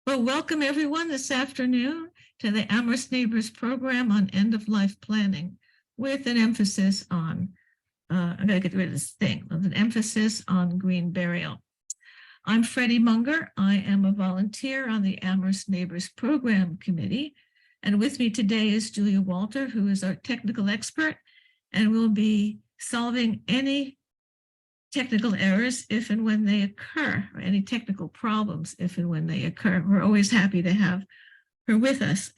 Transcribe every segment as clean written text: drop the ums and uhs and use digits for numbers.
Well, welcome everyone this afternoon to the Amherst Neighbors program on end-of-life planning with an emphasis on, I'm going to get rid of this thing, with an emphasis on green burial. I'm Fricke Munger. I am a volunteer on the Amherst Neighbors Program Committee. And with me today is Julia Walter, who is our technical expert and will be solving any technical errors if and when they occur, or any technical problems if and when they occur. We're always happy to have her with us.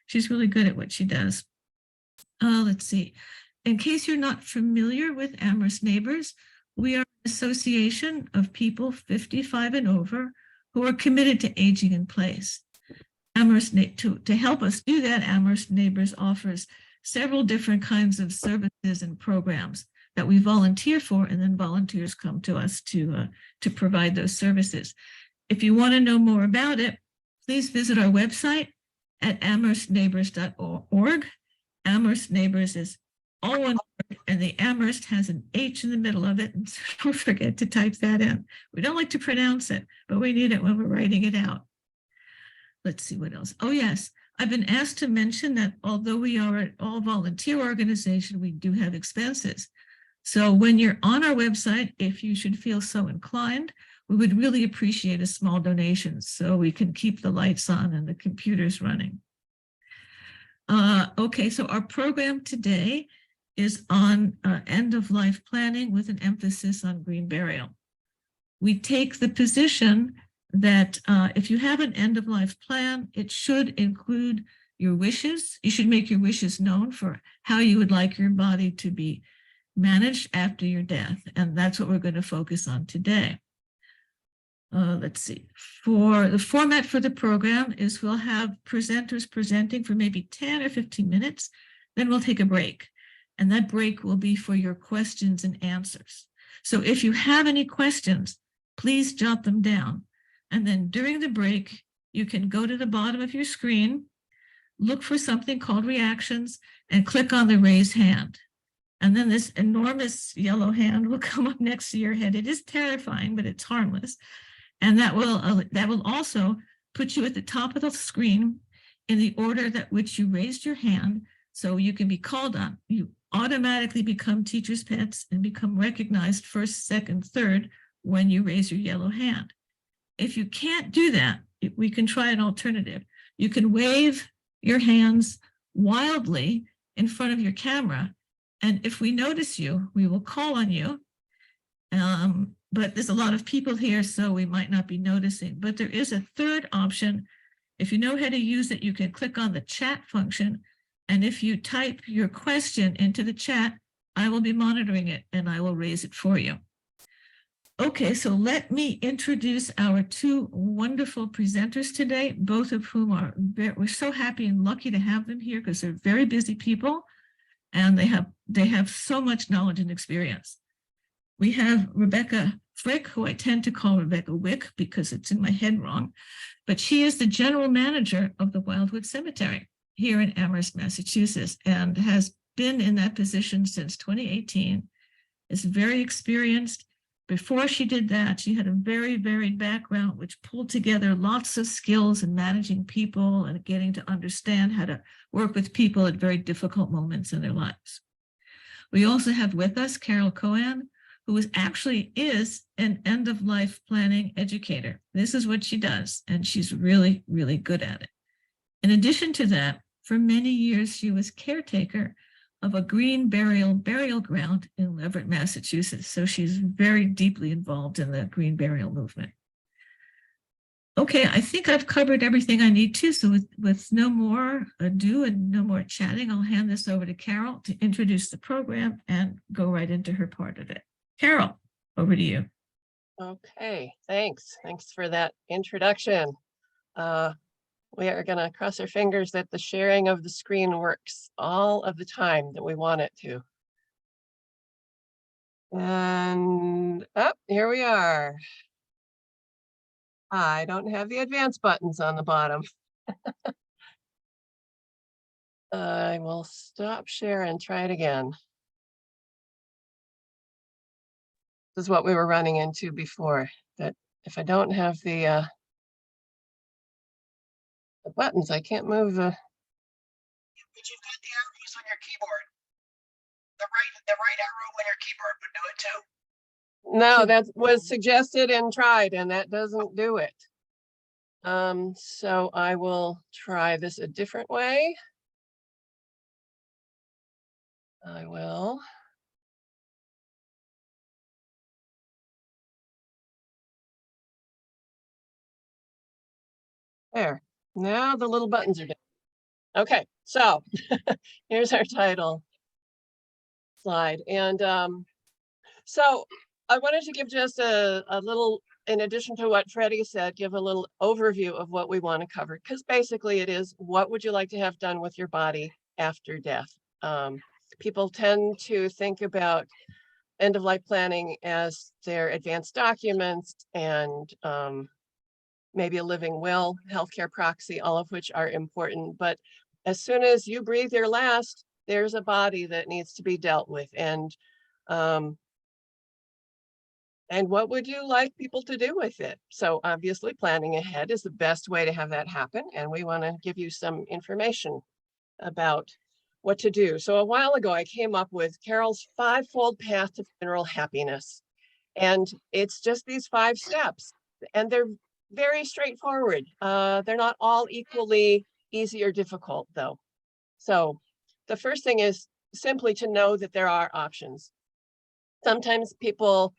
She's really good at what she does. Let's see. In case you're not familiar with Amherst Neighbors, we are an association of people 55 and over who are committed to aging in place. To help us do that, Amherst Neighbors offers several different kinds of services and programs that we volunteer for, and then volunteers come to us to provide those services. If you want to know more about it, please visit our website at amherstneighbors.org. Amherst Neighbors is all one word, and the Amherst has an H in the middle of it, and so don't forget to type that in. We don't like to pronounce it, but we need it when we're writing it out. Let's see what else. Oh, yes. I've been asked to mention that although we are an all-volunteer organization, we do have expenses. So when you're on our website, if you should feel so inclined, we would really appreciate a small donation so we can keep the lights on and the computers running. Okay, so our program today is on end-of-life planning with an emphasis on green burial. We take the position that if you have an end-of-life plan, it should include your wishes. You should make your wishes known for how you would like your body to be managed after your death. And that's what we're going to focus on today. Let's see. For the format for the program is we'll have presenters presenting for maybe 10 or 15 minutes. Then we'll take a break. And that break will be for your questions and answers. So if you have any questions, please jot them down. And then during the break, you can go to the bottom of your screen, look for something called reactions, and click on the raise hand. And then this enormous yellow hand will come up next to your head. It is terrifying, but it's harmless. And that will also put you at the top of the screen in the order that which you raised your hand, so you can be called on. You automatically become teachers' pets and become recognized first, second, third when you raise your yellow hand. If you can't do that, we can try an alternative. You can wave your hands wildly in front of your camera. And if we notice you, we will call on you. But there's a lot of people here, so we might not be noticing. But there is a third option. If you know how to use it, you can click on the chat function. And if you type your question into the chat, I will be monitoring it and I will raise it for you. Okay, so let me introduce our two wonderful presenters today, both of whom we're so happy and lucky to have them here because they're very busy people and they have so much knowledge and experience. We have Rebecca Fricke, who I tend to call Rebecca Wick because it's in my head wrong, but she is the general manager of the Wildwood Cemetery here in Amherst, Massachusetts, and has been in that position since 2018, is very experienced. Before she did that, she had a very varied background, which pulled together lots of skills in managing people and getting to understand how to work with people at very difficult moments in their lives. We also have with us Carol Coan, who actually is an end-of-life planning educator. This is what she does, and she's really, really good at it. In addition to that, for many years, she was caretaker of a green burial ground in Everett, Massachusetts. So she's very deeply involved in the green burial movement. Okay, I think I've covered everything I need to. So with no more ado and no more chatting, I'll hand this over to Carol to introduce the program and go right into her part of it. Carol, over to you. Okay, thanks. Thanks for that introduction. We are going to cross our fingers that the sharing of the screen works all of the time that we want it to. And here we are. I don't have the advanced buttons on the bottom. I will stop share and try it again. This is what we were running into before, that if I don't have the The buttons, I can't move the. But you've got the arrows on your keyboard. The right arrow on your keyboard would do it too. No, that was suggested and tried, and that doesn't do it. So I will try this a different way. I will. There. Now the little buttons are down. Okay, so here's our title slide. And so I wanted to give just a little, in addition to what Freddie said, give a little overview of what we want to cover, because basically it is, what would you like to have done with your body after death? People tend to think about end of life planning as their advanced documents and maybe a living will, healthcare proxy, all of which are important. But as soon as you breathe your last, there's a body that needs to be dealt with. And what would you like people to do with it? So obviously planning ahead is the best way to have that happen. And we want to give you some information about what to do. So a while ago, I came up with Carol's 5-fold path to funeral happiness. And it's just these 5 steps, and they're very straightforward. They're not all equally easy or difficult though. So the first thing is simply to know that there are options. Sometimes people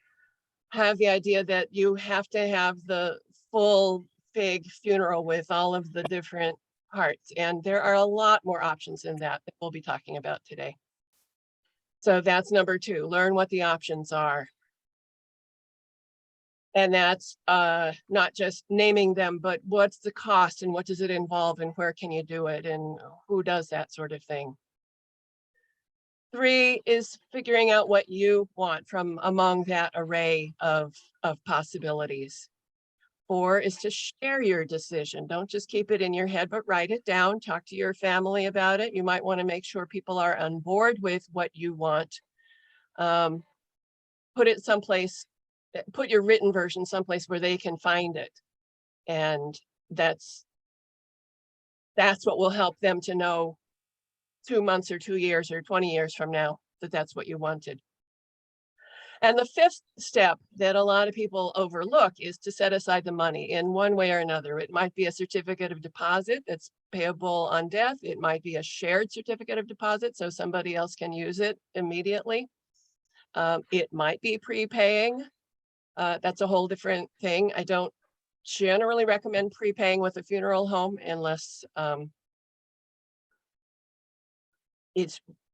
have the idea that you have to have the full big funeral with all of the different parts, and there are a lot more options than that we'll be talking about today. So that's number 2, learn what the options are. And that's not just naming them, but what's the cost and what does it involve and where can you do it and who does that sort of thing. 3 is figuring out what you want from among that array of possibilities. 4 is to share your decision. Don't just keep it in your head, but write it down. Talk to your family about it. You might want to make sure people are on board with what you want. Put it someplace, put your written version someplace where they can find it. And that's what will help them to know 2 months or 2 years or 20 years from now that that's what you wanted. And the 5th step that a lot of people overlook is to set aside the money in one way or another. It might be a certificate of deposit that's payable on death. It might be a shared certificate of deposit so somebody else can use it immediately. It might be prepaying. That's a whole different thing. I don't generally recommend prepaying with a funeral home unless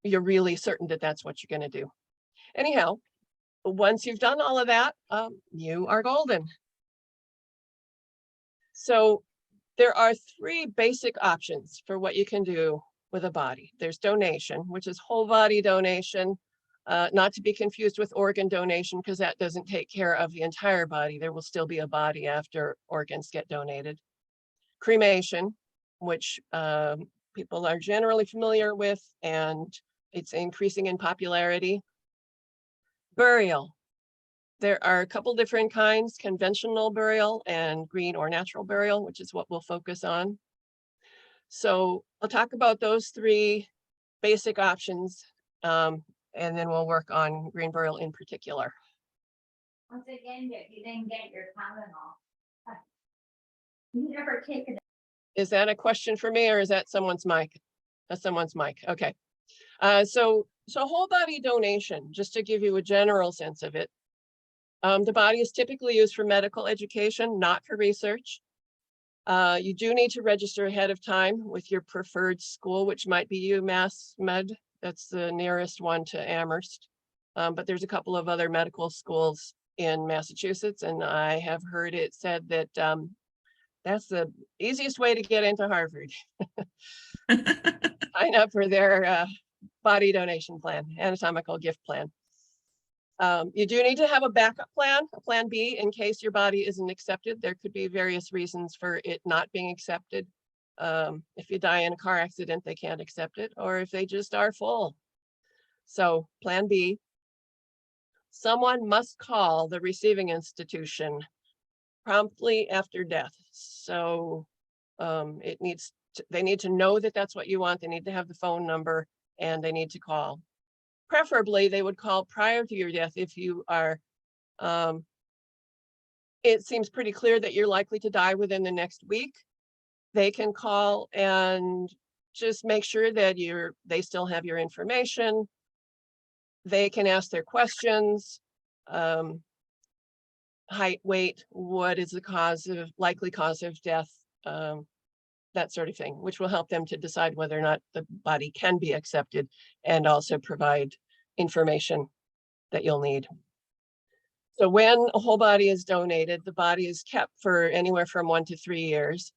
you're really certain that that's what you're going to do. Anyhow, once you've done all of that, you are golden. So there are 3 basic options for what you can do with a body. There's donation, which is whole body donation, not to be confused with organ donation, because that doesn't take care of the entire body. There will still be a body after organs get donated. Cremation, which people are generally familiar with, and it's increasing in popularity. Burial. There are a couple different kinds, conventional burial and green or natural burial, which is what we'll focus on. So I'll talk about those 3 basic options, and then we'll work on green burial in particular. Once again, you didn't get your Tylenol. You never take it. Is that a question for me or is that someone's mic? That's someone's mic. Okay. So whole body donation, just to give you a general sense of it. The body is typically used for medical education, not for research. You do need to register ahead of time with your preferred school, which might be UMass Med. That's the nearest one to Amherst. But there's a couple of other medical schools in Massachusetts, and I have heard it said that that's the easiest way to get into Harvard. Sign up for their body donation plan, anatomical gift plan. You do need to have a backup plan, a plan B, in case your body isn't accepted. There could be various reasons for it not being accepted. If you die in a car accident, they can't accept it, or if they just are full. So plan B. Someone must call the receiving institution promptly after death. So they need to know that that's what you want. They need to have the phone number and they need to call. Preferably, they would call prior to your death if you are, it seems pretty clear that you're likely to die within the next week. They can call and just make sure that they still have your information. They can ask their questions, height, weight, what is the likely cause of death, that sort of thing, which will help them to decide whether or not the body can be accepted and also provide information that you'll need. So when a whole body is donated, the body is kept for anywhere from 1 to 3 years.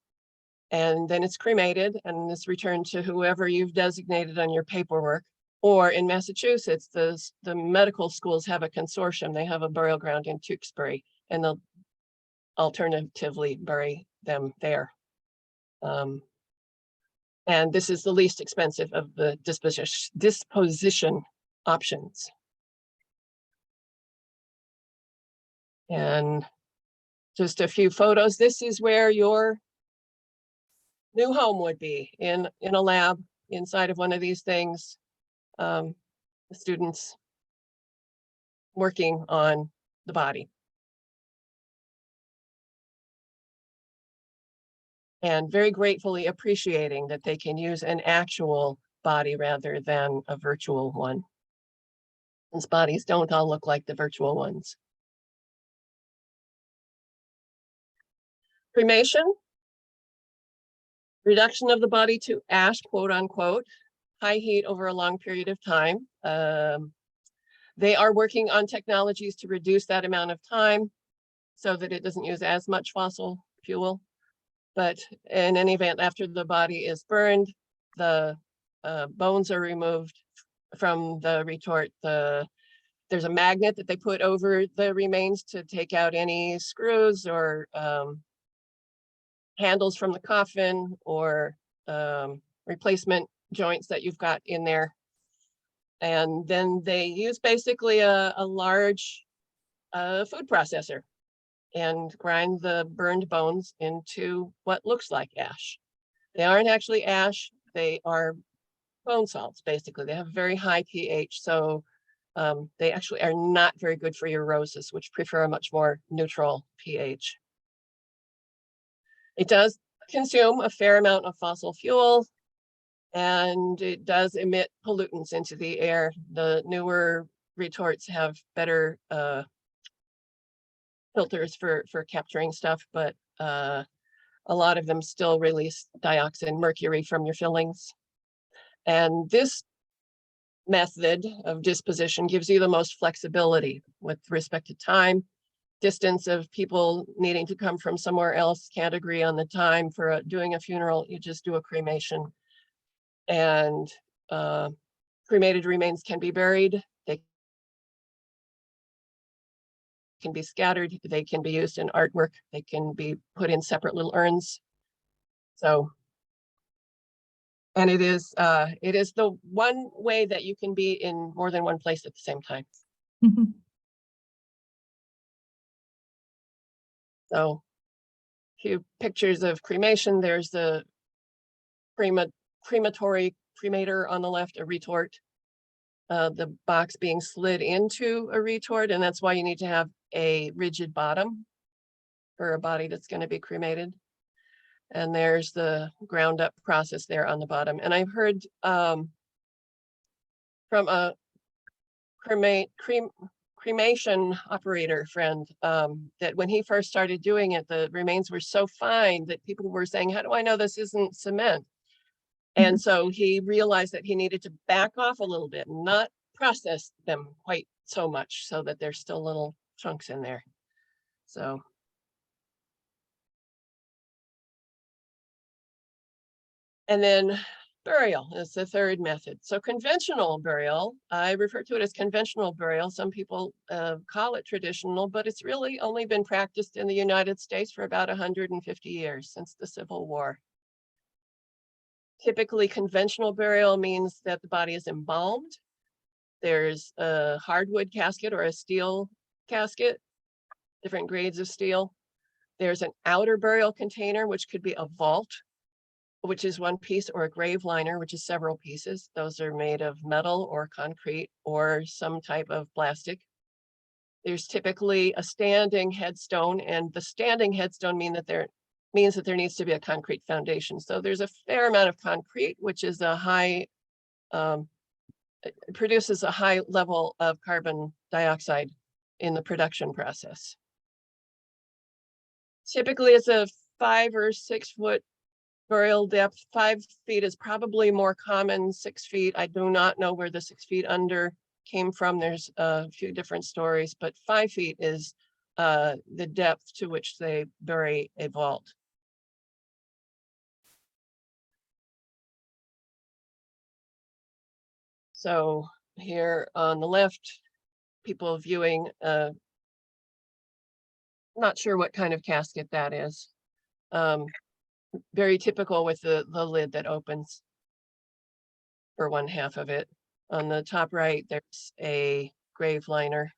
And then it's cremated and it's returned to whoever you've designated on your paperwork. Or in Massachusetts, the medical schools have a consortium. They have a burial ground in Tewksbury, and they'll alternatively bury them there. And this is the least expensive of the disposition options. And just a few photos. This is where your new home would be, in a lab inside of one of these things. The students working on the body. And very gratefully appreciating that they can use an actual body rather than a virtual one. Since bodies don't all look like the virtual ones. Cremation. Reduction of the body to ash, quote unquote. High heat over a long period of time. They are working on technologies to reduce that amount of time so that it doesn't use as much fossil fuel. But in any event, after the body is burned, the bones are removed from the retort. There's a magnet that they put over the remains to take out any screws or handles from the coffin or replacement joints that you've got in there. And then they use basically a large food processor and grind the burned bones into what looks like ash. They aren't actually ash, they are bone salts, basically. They have very high pH, so they actually are not very good for your roses, which prefer a much more neutral pH. It does consume a fair amount of fossil fuel, and it does emit pollutants into the air. The newer retorts have better filters for capturing stuff, but a lot of them still release dioxin, mercury from your fillings. And this method of disposition gives you the most flexibility with respect to time, distance of people needing to come from somewhere else, can't agree on the time for doing a funeral, you just do a cremation. And cremated remains can be buried, they can be scattered, they can be used in artwork, they can be put in separate little urns. So, and it is the one way that you can be in more than one place at the same time. So, a few pictures of cremation. There's the crematory cremator on the left, a retort. The box being slid into a retort, and that's why you need to have a rigid bottom for a body that's going to be cremated. And there's the ground up process there on the bottom. And I've heard from a cremation operator friend that when he first started doing it, the remains were so fine that people were saying, how do I know this isn't cement? And so he realized that he needed to back off a little bit and not process them quite so much so that there's still little chunks in there. So. And then burial is the third method. So conventional burial, I refer to it as conventional burial. Some people call it traditional, but it's really only been practiced in the United States for about 150 years since the Civil War. Typically, conventional burial means that the body is embalmed. There's a hardwood casket or a steel casket, different grades of steel. There's an outer burial container, which could be a vault which is one piece, or a grave liner, which is several pieces. Those are made of metal or concrete or some type of plastic. There's typically a standing headstone, and the standing headstone means that there needs to be a concrete foundation. So there's a fair amount of concrete, which is a high, it produces a high level of carbon dioxide in the production process. Typically, it's a 5 or 6 foot burial depth. 5 feet is probably more common. 6 feet, I do not know where the 6 feet under came from. There's a few different stories, but 5 feet is the depth to which they bury a vault. So here on the left, people viewing, not sure what kind of casket that is. Very typical with the lid that opens for one half of it. On the top right, there's a grave liner.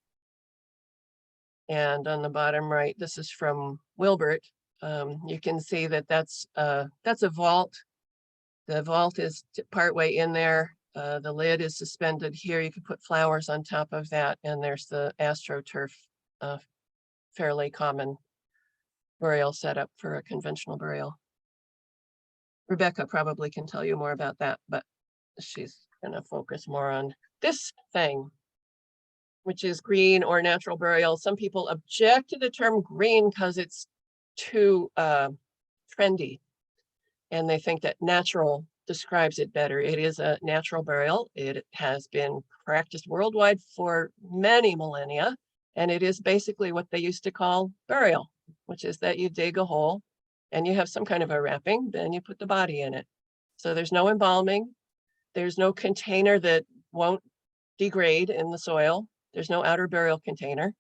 And on the bottom right, this is from Wilbert. You can see that that's a vault. The vault is partway in there. The lid is suspended here. You could put flowers on top of that. And there's the astroturf, fairly common burial setup for a conventional burial. Rebecca probably can tell you more about that, but she's going to focus more on this thing, which is green or natural burial. Some people object to the term green because it's too trendy, and they think that natural describes it better. It is a natural burial. It has been practiced worldwide for many millennia, and it is basically what they used to call burial, which is that you dig a hole and you have some kind of a wrapping, then you put the body in it. So there's no embalming. There's no container that won't degrade in the soil. There's no outer burial container.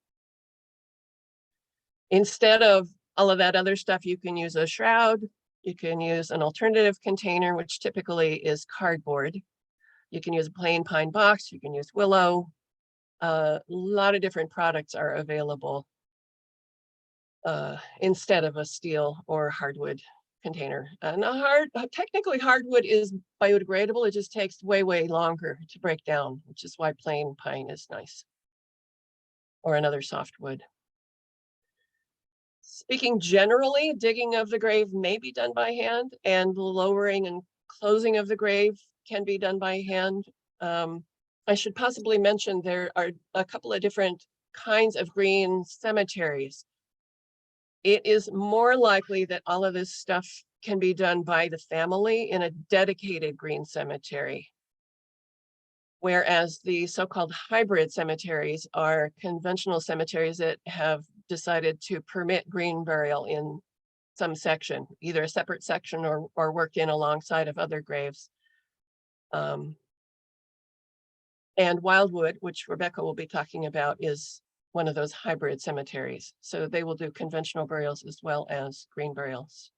Instead of all of that other stuff, you can use a shroud. You can use an alternative container, which typically is cardboard. You can use a plain pine box. You can use willow. A lot of different products are available instead of a steel or hardwood container. And technically hardwood is biodegradable. It just takes way, way longer to break down, which is why plain pine is nice, or another softwood. Speaking generally, digging of the grave may be done by hand, and the lowering and closing of the grave can be done by hand. I should possibly mention there are a couple of different kinds of green cemeteries. It is more likely that all of this stuff can be done by the family in a dedicated green cemetery, whereas the so-called hybrid cemeteries are conventional cemeteries that have decided to permit green burial in some section, either a separate section or worked in alongside of other graves. And Wildwood, which Rebecca will be talking about, is one of those hybrid cemeteries. So they will do conventional burials as well as green burials.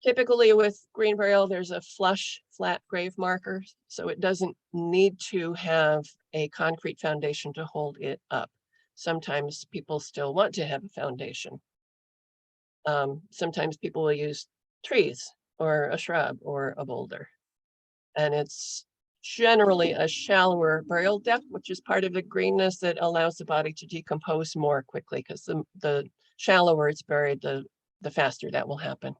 Typically with green burial, there's a flush, flat grave marker, so it doesn't need to have a concrete foundation to hold it up. Sometimes people still want to have a foundation. Sometimes people will use trees or a shrub or a boulder. And it's generally a shallower burial depth, which is part of the greenness that allows the body to decompose more quickly, because the shallower it's buried, the faster that will happen.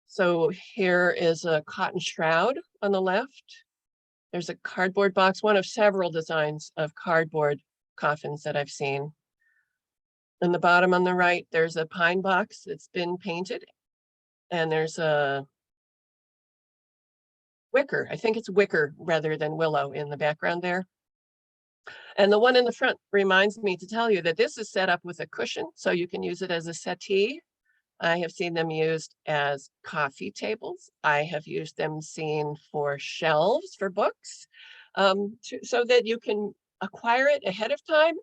So here is a cotton shroud on the left. There's a cardboard box, one of several designs of cardboard coffins that I've seen. In the bottom on the right, there's a pine box that's been painted, and there's a wicker. I think it's wicker rather than willow in the background there. And the one in the front reminds me to tell you that this is set up with a cushion, so you can use it as a settee. I have seen them used as coffee tables. I have used them seen for shelves for books, so that you can acquire it ahead of time,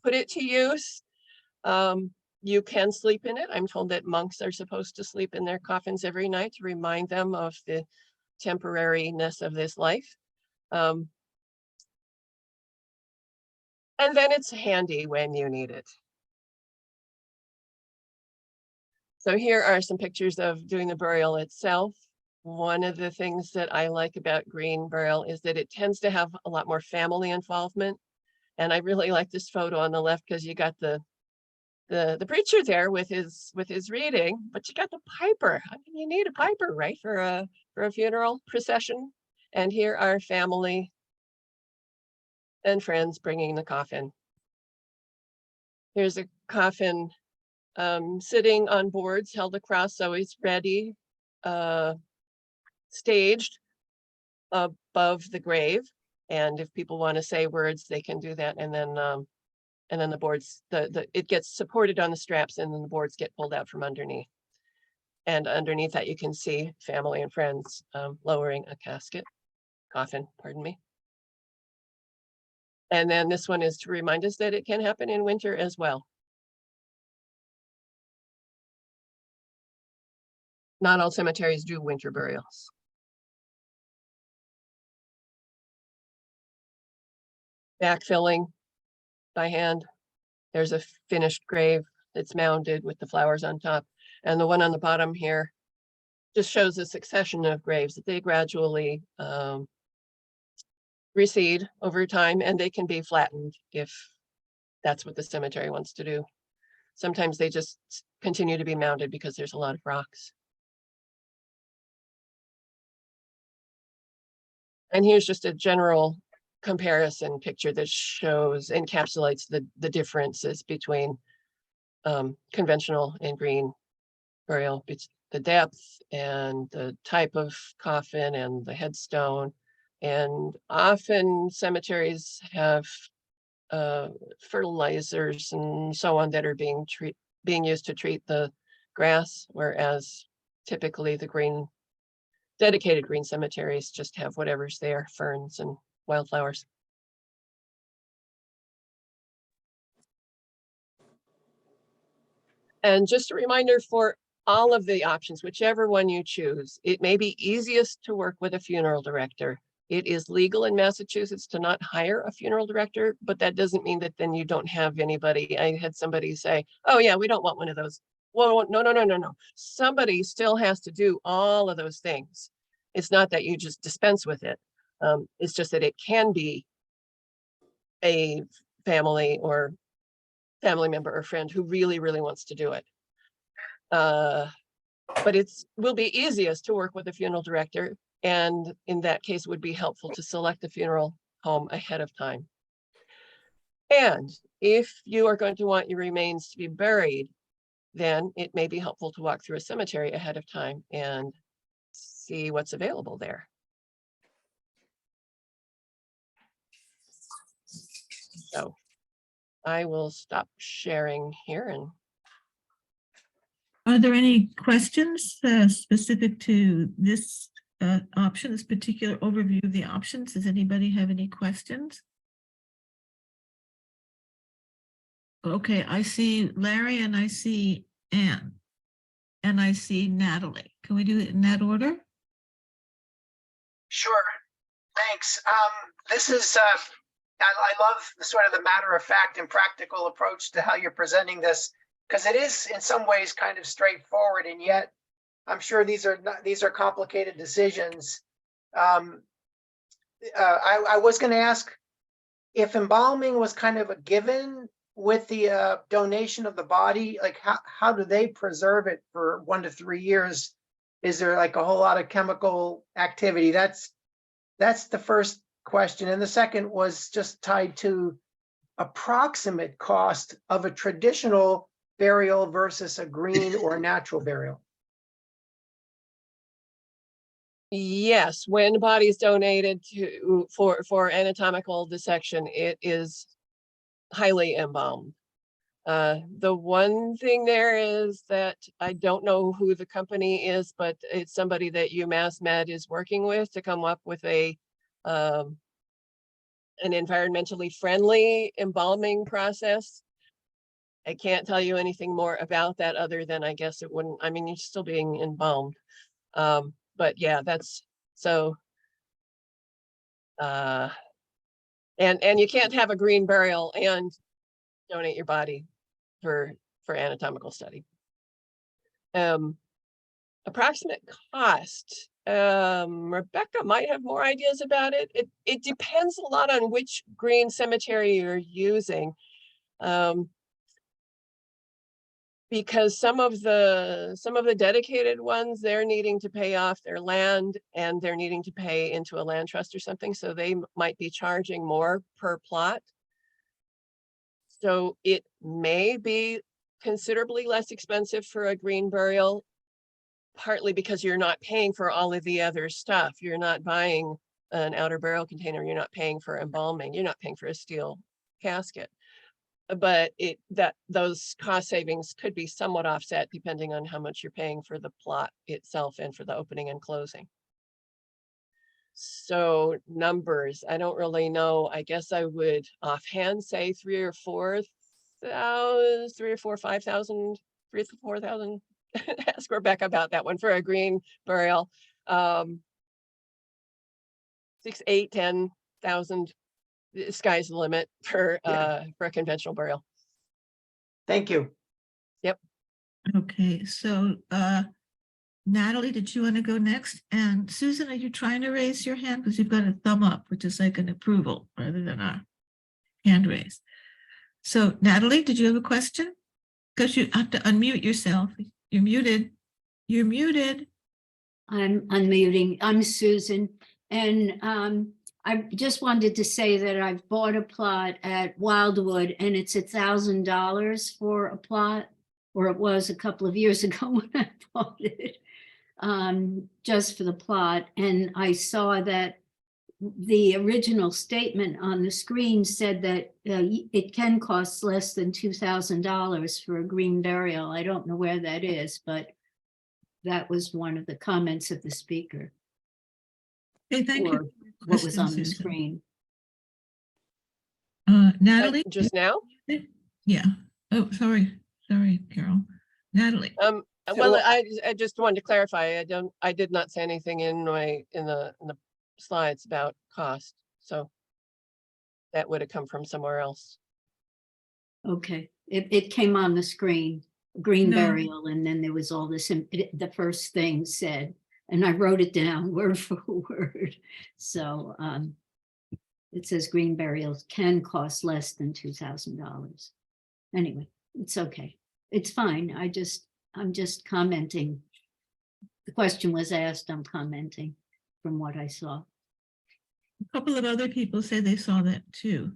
put it to use. You can sleep in it. I'm told that monks are supposed to sleep in their coffins every night to remind them of the temporariness of this life. And then it's handy when you need it. So here are some pictures of doing the burial itself. One of the things that I like about green burial is that it tends to have a lot more family involvement. And I really like this photo on the left because you got the preacher there with his reading, but you got the piper. I mean, you need a piper, right, for a funeral procession. And here are family and friends bringing the coffin. Here's a coffin sitting on boards held across, so it's ready, staged above the grave. And if people want to say words, they can do that. And then the boards, it gets supported on the straps, and then the boards get pulled out from underneath. And underneath that, you can see family and friends lowering a coffin, pardon me. And then this one is to remind us that it can happen in winter as well. Not all cemeteries do winter burials. Backfilling by hand. There's a finished grave that's mounded with the flowers on top. And the one on the bottom here just shows a succession of graves that they gradually recede over time, and they can be flattened if that's what the cemetery wants to do. Sometimes they just continue to be mounded because there's a lot of rocks. And here's just a general comparison picture that encapsulates the differences between conventional and green burial. It's the depth and the type of coffin and the headstone. And often cemeteries have fertilizers and so on that are being used to treat the grass, whereas typically the dedicated green cemeteries just have whatever's there, ferns and wildflowers. And just a reminder for all of the options, whichever one you choose, it may be easiest to work with a funeral director. It is legal in Massachusetts to not hire a funeral director, but that doesn't mean that then you don't have anybody. I had somebody say, oh yeah, we don't want one of those. Well, no. Somebody still has to do all of those things. It's not that you just dispense with it. It's just that it can be a family member or friend who really, really wants to do it. But will be easiest to work with a funeral director. And in that case, it would be helpful to select the funeral home ahead of time. And if you are going to want your remains to be buried, then it may be helpful to walk through a cemetery ahead of time and see what's available there. So I will stop sharing here. And are there any questions specific to this option, this particular overview of the options? Does anybody have any questions? Okay, I see Larry and I see Anne and I see Natalie. Can we do it in that order? Sure, thanks. This is, I love the sort of the matter of fact and practical approach to how you're presenting this, because it is in some ways kind of straightforward, and yet I'm sure these are complicated decisions. I was going to ask if embalming was kind of a given with the donation of the body, like how do they preserve it for 1 to 3 years? Is there like a whole lot of chemical activity? That's the first question. And the second was just tied to approximate cost of a traditional burial versus a green or natural burial. yes, when the body is donated for anatomical dissection, it is highly embalmed. The one thing there is that I don't know who the company is, but it's somebody that UMass Med is working with to come up with an environmentally friendly embalming process. I can't tell you anything more about that other than I guess it wouldn't, I mean, you're still being embalmed. But yeah, that's so And you can't have a green burial and donate your body for anatomical study. Approximate cost. Rebecca might have more ideas about it. It depends a lot on which green cemetery you're using. Because some of the dedicated ones, they're needing to pay off their land and they're needing to pay into a land trust or something. So they might be charging more per plot. So it may be considerably less expensive for a green burial, partly because you're not paying for all of the other stuff. You're not buying an outer burial container. You're not paying for embalming. You're not paying for a steel casket. But those cost savings could be somewhat offset depending on how much you're paying for the plot itself and for the opening and closing. So numbers, I don't really know. I guess I would offhand say 3,000 or 4,000, 5,000, 3,000 to 4,000. Ask Rebecca about that one for a green burial. 6,000, 8,000, 10,000. The sky's the limit for a conventional burial. Thank you. Okay, so Natalie, did you want to go next? And Susan, are you trying to raise your hand? Because you've got a thumb up, which is like an approval rather than a hand raise. So Natalie, did you have a question? Because you have to unmute yourself. You're muted. You're muted. I'm unmuting. I'm Susan. And I just wanted to say that I've bought a plot at Wildwood and it's $1,000 for a plot, or it was a couple of years ago when I bought it, just for the plot. And I saw that the original statement on the screen said that it can cost less than $2,000 for a green burial. I don't know where that is, but that was one of the comments of the speaker. Okay, thank Or you. what was on the Susan. screen. Natalie? Just now? Yeah. Oh, sorry. Sorry, Carol. Natalie. Well, I just wanted to clarify. I did not say anything in the slides about cost. So that would have come from somewhere else. Okay, it came on the screen, green No. burial, and then there was all this, the first thing said, and I wrote it down word for word. So it says green burials can cost less than $2,000. Anyway, it's okay. It's fine. I'm just commenting. The question was asked, I'm commenting from what I saw. A couple of other people say they saw that too.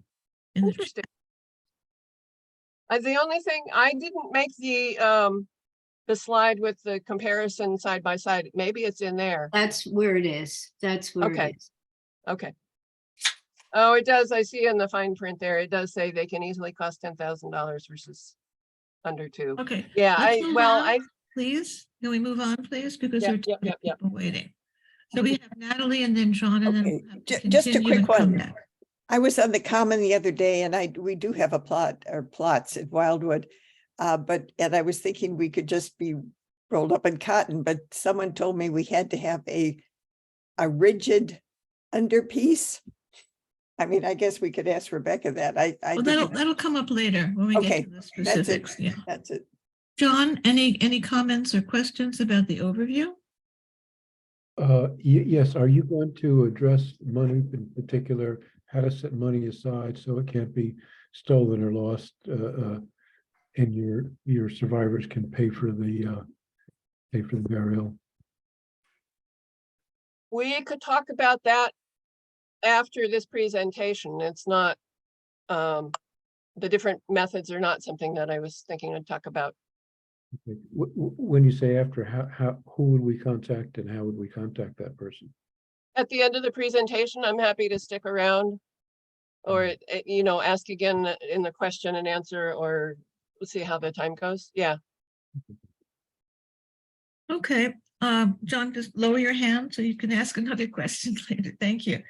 In the Interesting. The only thing, I didn't make the slide with the comparison side by side. Maybe it's in there. That's where it is. That's where Okay. it is. Okay. Oh, it does. I see in the fine print there, it does say they can easily cost $10,000 versus under $2,000. Okay. Yeah, let's move on, I please. Can we move on, please? Because Yep, we're yep. people waiting. So we have Natalie and then John, and then Okay, we'll have to just a continue quick and come one. back. I was on the Common the other day and we do have a plot or plots at Wildwood. And I was thinking we could just be rolled up in cotton, but someone told me we had to have a rigid underpiece. I mean, I guess we could ask Rebecca that. Well, that'll come up later when we Okay, get to the that's it. specifics. Yeah. That's it. John, any comments or questions about the overview? Yes, are you going to address money in particular, how to set money aside so it can't be stolen or lost, and your survivors can pay for the burial? we could talk about that after this presentation. It's not, the different methods are not something that I was thinking to talk about. Okay. When you say after, who would we contact and how would we contact that person? At the end of the presentation, I'm happy to stick around or, ask again in the question and answer, or we'll see how the time goes. Yeah. Okay, John, just lower your hand so you can ask another question later. Thank you.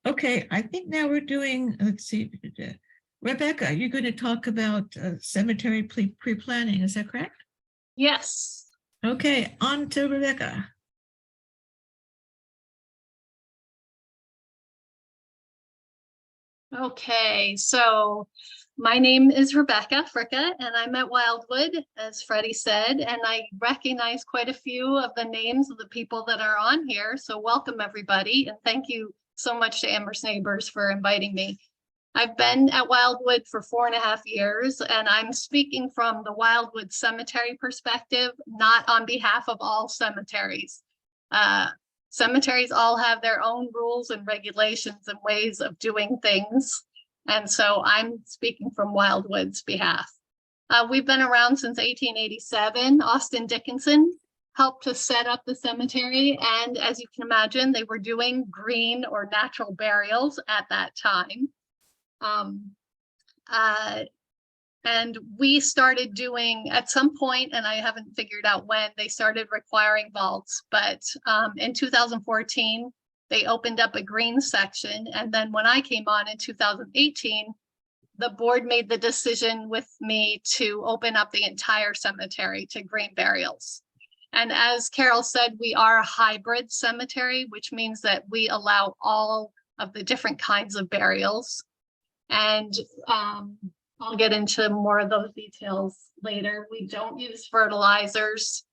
Okay, I think now we're doing, let's see, Rebecca, you're going to talk about cemetery pre-planning, is that correct? Yes. Okay, on to Rebecca. Okay, so my name is Rebecca Fricke, and I'm at Wildwood, as Freddie said, and I recognize quite a few of the names of the people that are on here. So welcome, everybody, and thank you so much to Amherst Neighbors for inviting me. I've been at Wildwood for 4.5 years, and I'm speaking from the Wildwood Cemetery perspective, not on behalf of all cemeteries. Cemeteries all have their own rules and regulations and ways of doing things. And so I'm speaking from Wildwood's behalf. We've been around since 1887. Austin Dickinson helped to set up the cemetery. And as you can imagine, they were doing green or natural burials at that time. And we started doing at some point, and I haven't figured out when, they started requiring vaults, but in 2014, they opened up a green section. And then when I came on in 2018, the board made the decision with me to open up the entire cemetery to green burials. And as Carol said, we are a hybrid cemetery, which means that we allow all of the different kinds of burials. And I'll get into more of those details later. We don't use fertilizers,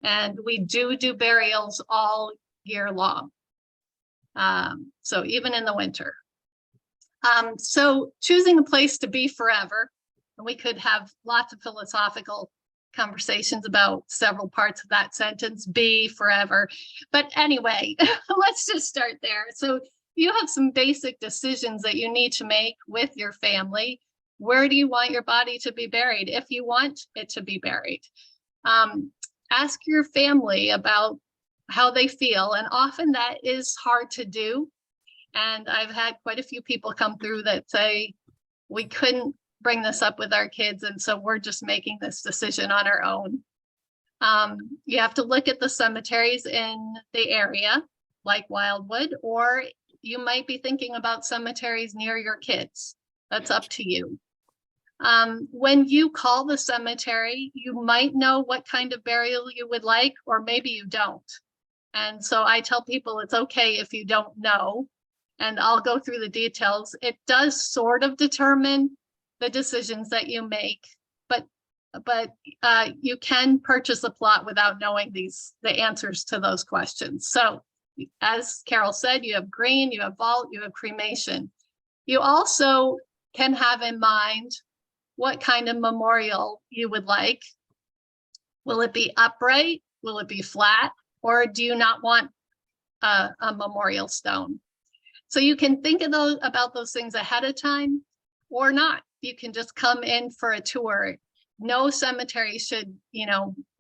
and we do burials all year long. So even in the winter. So choosing a place to be forever, and we could have lots of philosophical conversations about several parts of that sentence, be forever. But anyway, let's just start there. So you have some basic decisions that you need to make with your family. Where do you want your body to be buried? If you want it to be buried, ask your family about how they feel. And often that is hard to do. And I've had quite a few people come through that say, we couldn't bring this up with our kids, and so we're just making this decision on our own. You have to look at the cemeteries in the area, like Wildwood, or you might be thinking about cemeteries near your kids. That's up to you. When you call the cemetery, you might know what kind of burial you would like, or maybe you don't. And so I tell people it's okay if you don't know, and I'll go through the details. It does sort of determine the decisions that you make, but you can purchase a plot without knowing the answers to those questions. So as Carol said, you have green, you have vault, you have cremation. You also can have in mind what kind of memorial you would like. Will it be upright? Will it be flat? Or do you not want a memorial stone? So you can think of about those things ahead of time or not. You can just come in for a tour. No cemetery should,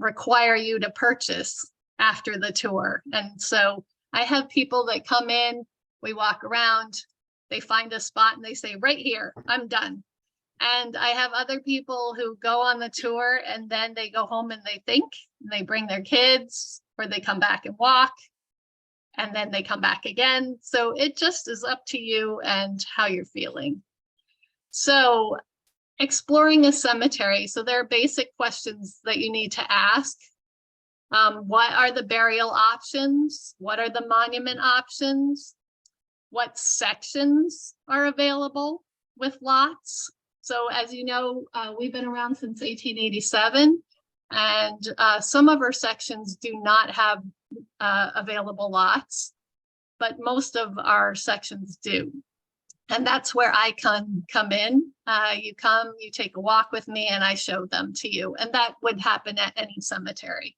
require you to purchase after the tour. And so I have people that come in, we walk around, they find a spot and they say, right here, I'm done. And I have other people who go on the tour and then they go home and they think, and they bring their kids, or they come back and walk, and then they come back again. So it just is up to you and how you're feeling. So exploring a cemetery. So there are basic questions that you need to ask. What are the burial options? What are the monument options? What sections are available with lots? So as you know, we've been around since 1887, and some of our sections do not have available lots, but most of our sections do. And that's where I come in. You come, you take a walk with me, and I show them to you. And that would happen at any cemetery.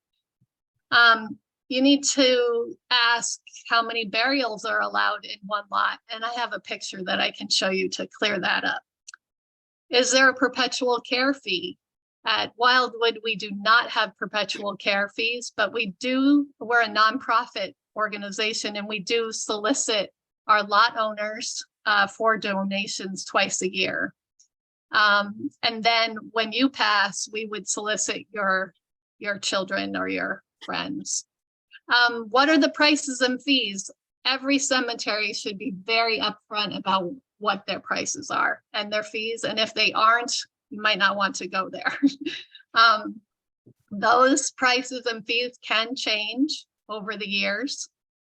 You need to ask how many burials are allowed in one lot. And I have a picture that I can show you to clear that up. Is there a perpetual care fee? At Wildwood, we do not have perpetual care fees, but we're a nonprofit organization, and we do solicit our lot owners for donations twice a year. And then when you pass, we would solicit your children or your friends. What are the prices and fees? Every cemetery should be very upfront about what their prices are and their fees. And if they aren't, you might not want to go there. Those prices and fees can change over the years.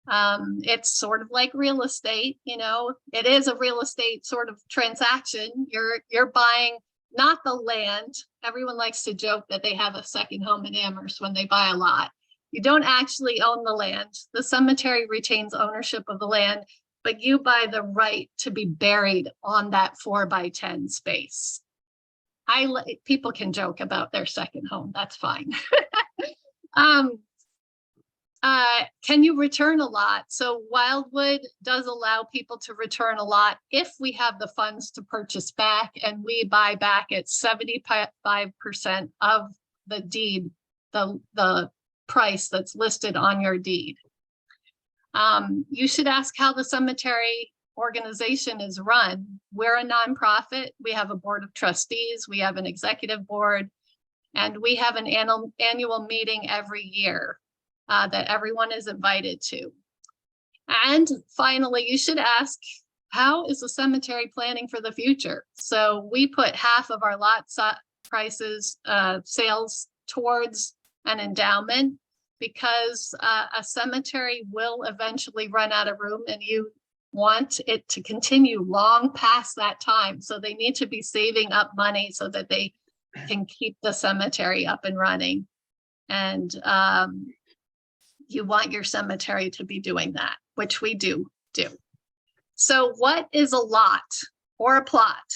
It's sort of like real estate, you know, it is a real estate sort of transaction. You're buying not the land. Everyone likes to joke that they have a second home in Amherst when they buy a lot. You don't actually own the land. The cemetery retains ownership of the land, but you buy the right to be buried on that 4x10 space. People can joke about their second home. That's fine. Can you return a lot? So Wildwood does allow people to return a lot if we have the funds to purchase back, and we buy back at 75% of the deed, the price that's listed on your deed. You should ask how the cemetery organization is run. We're a nonprofit. We have a board of trustees. We have an executive board, and we have an annual meeting every year that everyone is invited to. And finally, you should ask, how is the cemetery planning for the future? So we put half of our lot prices, sales towards an endowment, because a cemetery will eventually run out of room, and you want it to continue long past that time. So they need to be saving up money so that they can keep the cemetery up and running. And you want your cemetery to be doing that, which we do. So what is a lot or a plot?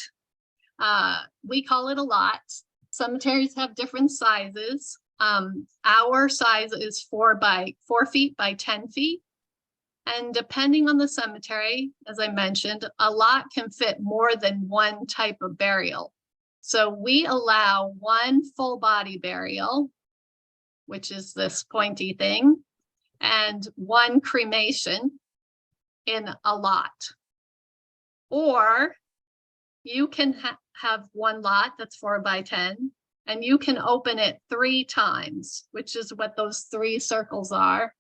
We call it a lot. Cemeteries have different sizes. Our size is 4 feet by 10 feet. And depending on the cemetery, as I mentioned, a lot can fit more than one type of burial. So we allow one full body burial, which is this pointy thing, and one cremation in a lot. Or you can have one lot that's 4 by 10, and you can open it 3 times, which is what those 3 circles are.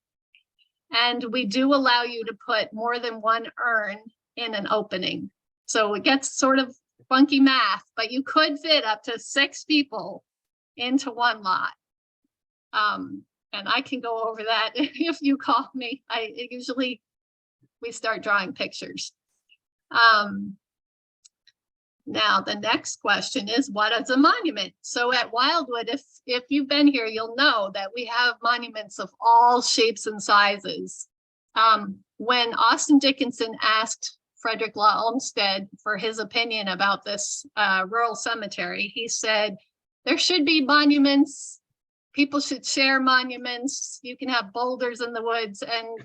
And we do allow you to put more than one urn in an opening. So it gets sort of funky math, but you could fit up to 6 people into one lot. And I can go over that if you call me. We start drawing pictures. Now, the next question is, what is a monument? So at Wildwood, if you've been here, you'll know that we have monuments of all shapes and sizes. When Austin Dickinson asked Frederick Law Olmsted for his opinion about this rural cemetery, he said, there should be monuments. People should share monuments. You can have boulders in the woods. And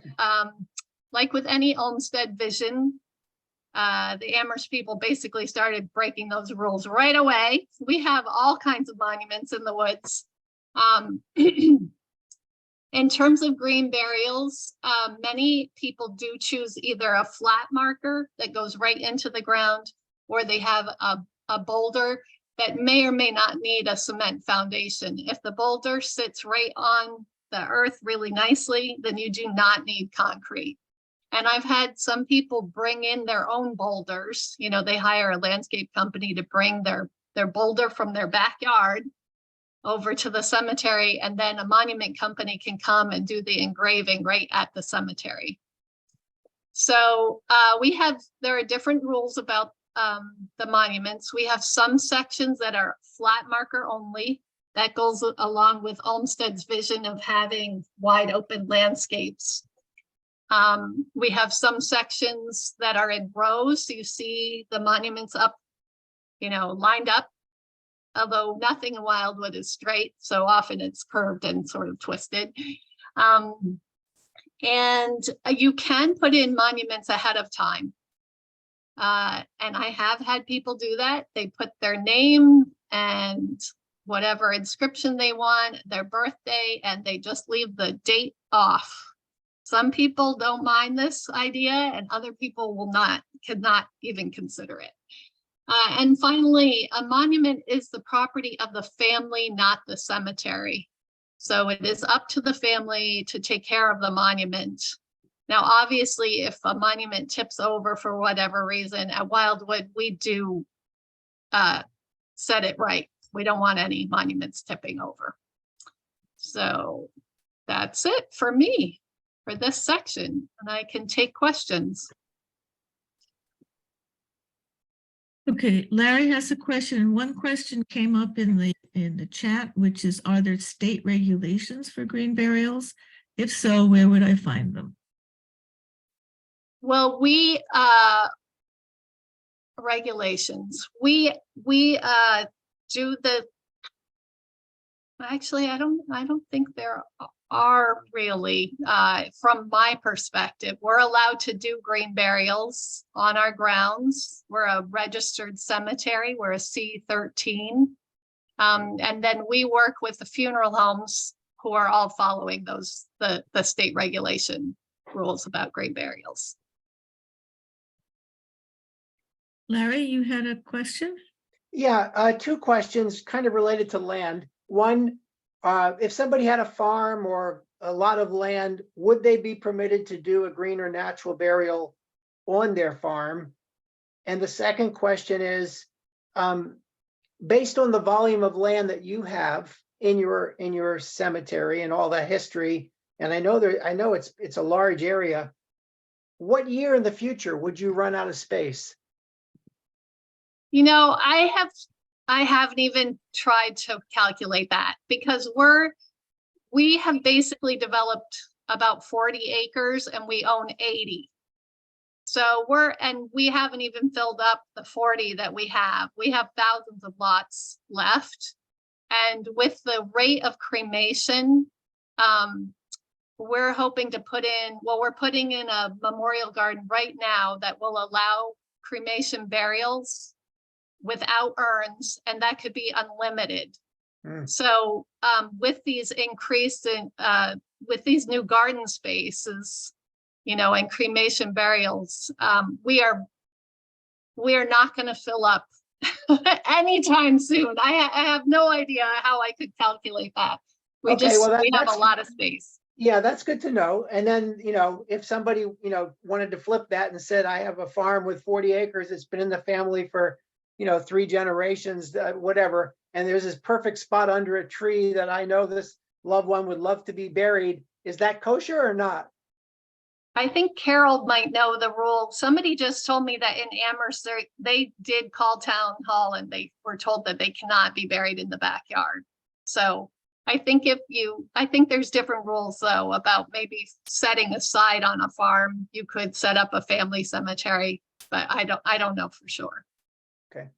like with any Olmsted vision, the Amherst people basically started breaking those rules right away. We have all kinds of monuments in the woods. In terms of green burials, many people do choose either a flat marker that goes right into the ground, or they have a boulder that may or may not need a cement foundation. If the boulder sits right on the earth really nicely, then you do not need concrete. And I've had some people bring in their own boulders. You know, they hire a landscape company to bring their boulder from their backyard over to the cemetery, and then a monument company can come and do the engraving right at the cemetery. So there are different rules about the monuments. We have some sections that are flat marker only. That goes along with Olmsted's vision of having wide open landscapes. We have some sections that are in rows. So you see the monuments up, lined up, although nothing in Wildwood is straight. So often it's curved and sort of twisted. And you can put in monuments ahead of time. And I have had people do that. They put their name and whatever inscription they want, their birthday, and they just leave the date off. Some people don't mind this idea, and other people could not even consider it. And finally, a monument is the property of the family, not the cemetery. So it is up to the family to take care of the monument. Now, obviously, if a monument tips over for whatever reason, at Wildwood, we do set it right. We don't want any monuments tipping over. So that's it for me. for this section, and I can take questions. Okay, Larry has a question, and one question came up in the chat, which is, are there state regulations for green burials? If so, where would I find them? Well, we regulations. We do the actually I don't think there are really from my perspective. We're allowed to do green burials on our grounds. We're a registered cemetery. We're a C13. And then we work with the funeral homes who are all following those the state regulation rules about green burials. Larry, you had a question? Yeah, two questions kind of related to land. One, if somebody had a farm or a lot of land, would they be permitted to do a green or natural burial on their farm? And the second question is, based on the volume of land that you have in your cemetery and all that history, and I know it's a large area, what year in the future would you run out of space? You know, I haven't even tried to calculate that because we have basically developed about 40 acres and we own 80. So we haven't even filled up the 40 that we have. We have thousands of lots left. And with the rate of cremation, we're hoping to we're putting in a memorial garden right now that will allow cremation burials without urns, and that could be unlimited. So with these with these new garden spaces, you know, and cremation burials, we are not going to fill up anytime soon. I have no idea how I could calculate that. We have a lot of space. Yeah, that's good to know. And then, you know, if somebody, you know, wanted to flip that and said, I have a farm with 40 acres, it's been in the family for, you know, 3 generations, whatever, and there's this perfect spot under a tree that I know this loved one would love to be buried. Is that kosher or not? I think Carol might know the rule. Somebody just told me that in Amherst, they did call town hall and they were told that they cannot be buried in the backyard. So I think there's different rules though about maybe setting aside on a farm. You could set up a family cemetery, but I don't know for sure. Okay.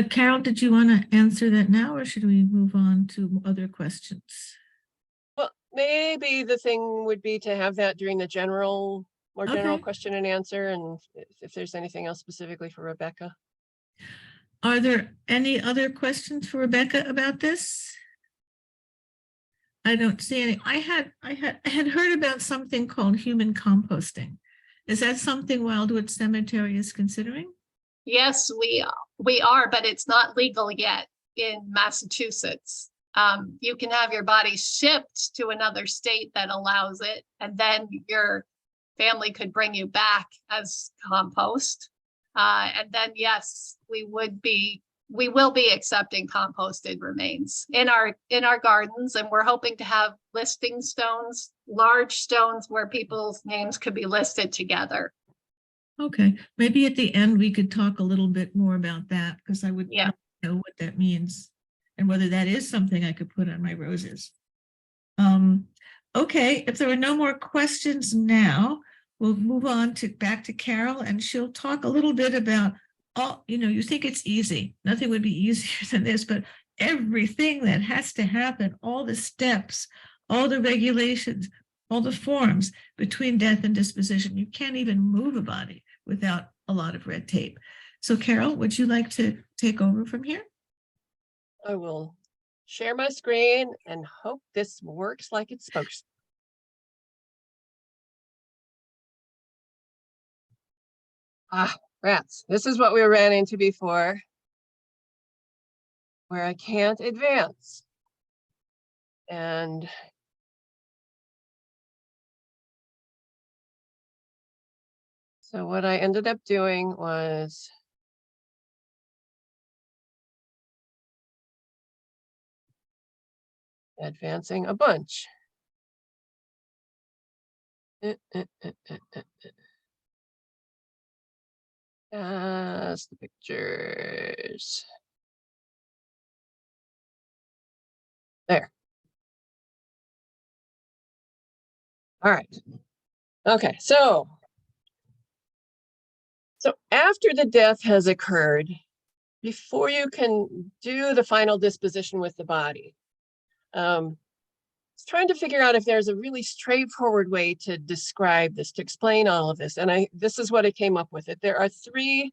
Carol, did you want to answer that now, or should we move on to other questions? Well, maybe the thing would be to have that during the more general Okay. question and answer, and if there's anything else specifically for Rebecca. Are there any other questions for Rebecca about this? I don't see any. I had heard about something called human composting. Is that something Wildwood Cemetery is considering? Yes, we are, but it's not legal yet in Massachusetts. You can have your body shipped to another state that allows it, and then your family could bring you back as compost. And then, yes, we will be accepting composted remains in our gardens, and we're hoping to have listing stones, large stones where people's names could be listed together. Okay, maybe at the end we could talk a little bit more about that, because I would like to know what that means and whether that is something I could put on my roses. Okay, if there are no more questions now, we'll move on back to Carol, and she'll talk a little bit about you think it's easy. Nothing would be easier than this, but everything that has to happen, all the steps, all the regulations, all the forms between death and disposition. You can't even move a body without a lot of red tape. So Carol, would you like to take over from here? I will share my screen and hope this works like it's supposed to. Rats. This is what we ran into before, where I can't advance. And so what I ended up doing was advancing a bunch. That's the pictures. There. All right. Okay, so after the death has occurred, before you can do the final disposition with the body, it's trying to figure out if there's a really straightforward way to describe this, to explain all of this. And this is what I came up with. There are three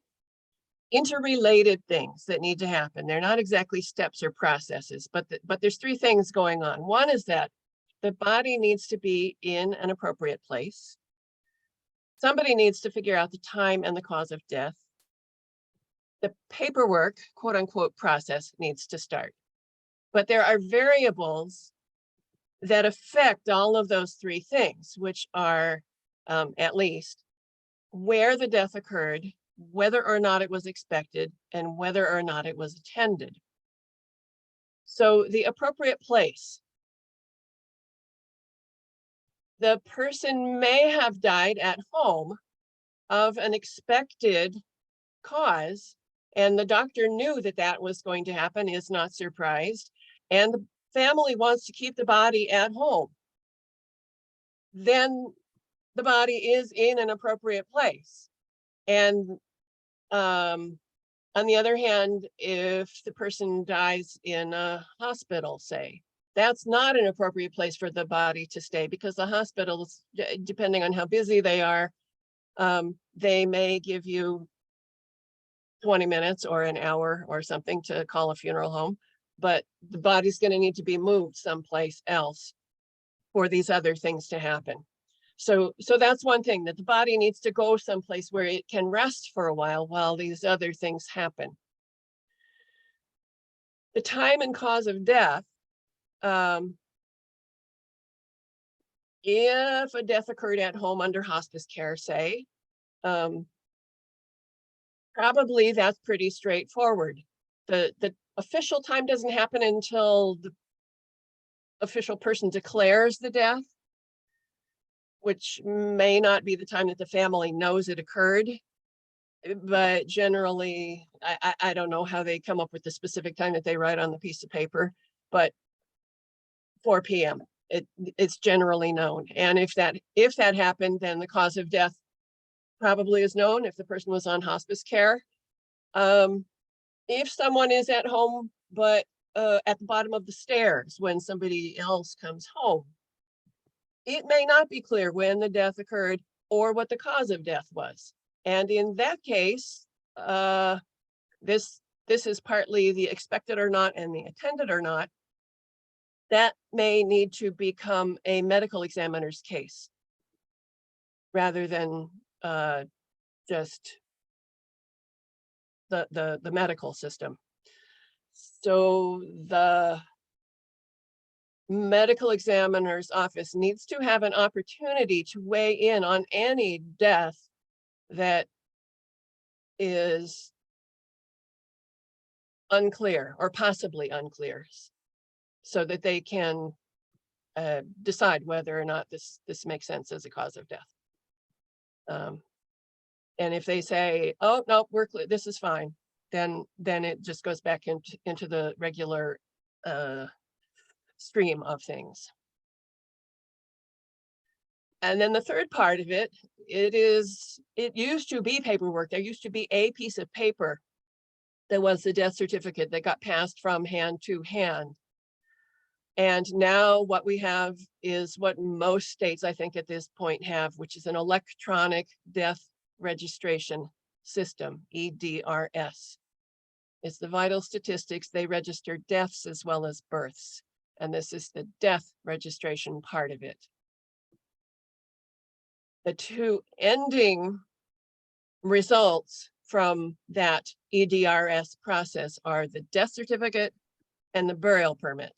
interrelated things that need to happen. They're not exactly steps or processes, but there's three things going on. One is that the body needs to be in an appropriate place. Somebody needs to figure out the time and the cause of death. The paperwork, quote unquote, process needs to start. But there are variables that affect all of those three things, which are at least where the death occurred, whether or not it was expected, and whether or not it was attended. So the appropriate place. The person may have died at home of an expected cause, and the doctor knew that that was going to happen, is not surprised, and the family wants to keep the body at home. Then the body is in an appropriate place. And on the other hand, if the person dies in a hospital, say, that's not an appropriate place for the body to stay, because the hospitals, depending on how busy they are, they may give you 20 minutes or an hour or something to call a funeral home, but the body's going to need to be moved someplace else for these other things to happen. So that's one thing, that the body needs to go someplace where it can rest for a while these other things happen. The time and cause of death. If a death occurred at home under hospice care, say, probably that's pretty straightforward. The official time doesn't happen until the official person declares the death, which may not be the time that the family knows it occurred. But generally, I don't know how they come up with the specific time that they write on the piece of paper, but 4 p.m. It's generally known. And if that happened, then the cause of death probably is known if the person was on hospice care. If someone is at home, but at the bottom of the stairs when somebody else comes home, it may not be clear when the death occurred or what the cause of death was. And in that case, this is partly the expected or not and the attended or not. That may need to become a medical examiner's case rather than just the medical system. So the medical examiner's office needs to have an opportunity to weigh in on any death that is unclear or possibly unclear, so that they can decide whether or not this makes sense as a cause of death. And if they say, oh, no, we're clear, this is fine, then it just goes back into the regular stream of things. And then the third part of it, it used to be paperwork. There used to be a piece of paper that was the death certificate that got passed from hand to hand. And now what we have is what most states, I think at this point, have, which is an electronic death registration system, EDRS. It's the vital statistics. They register deaths as well as births. And this is the death registration part of it. The two ending results from that EDRS process are the death certificate and the burial permit,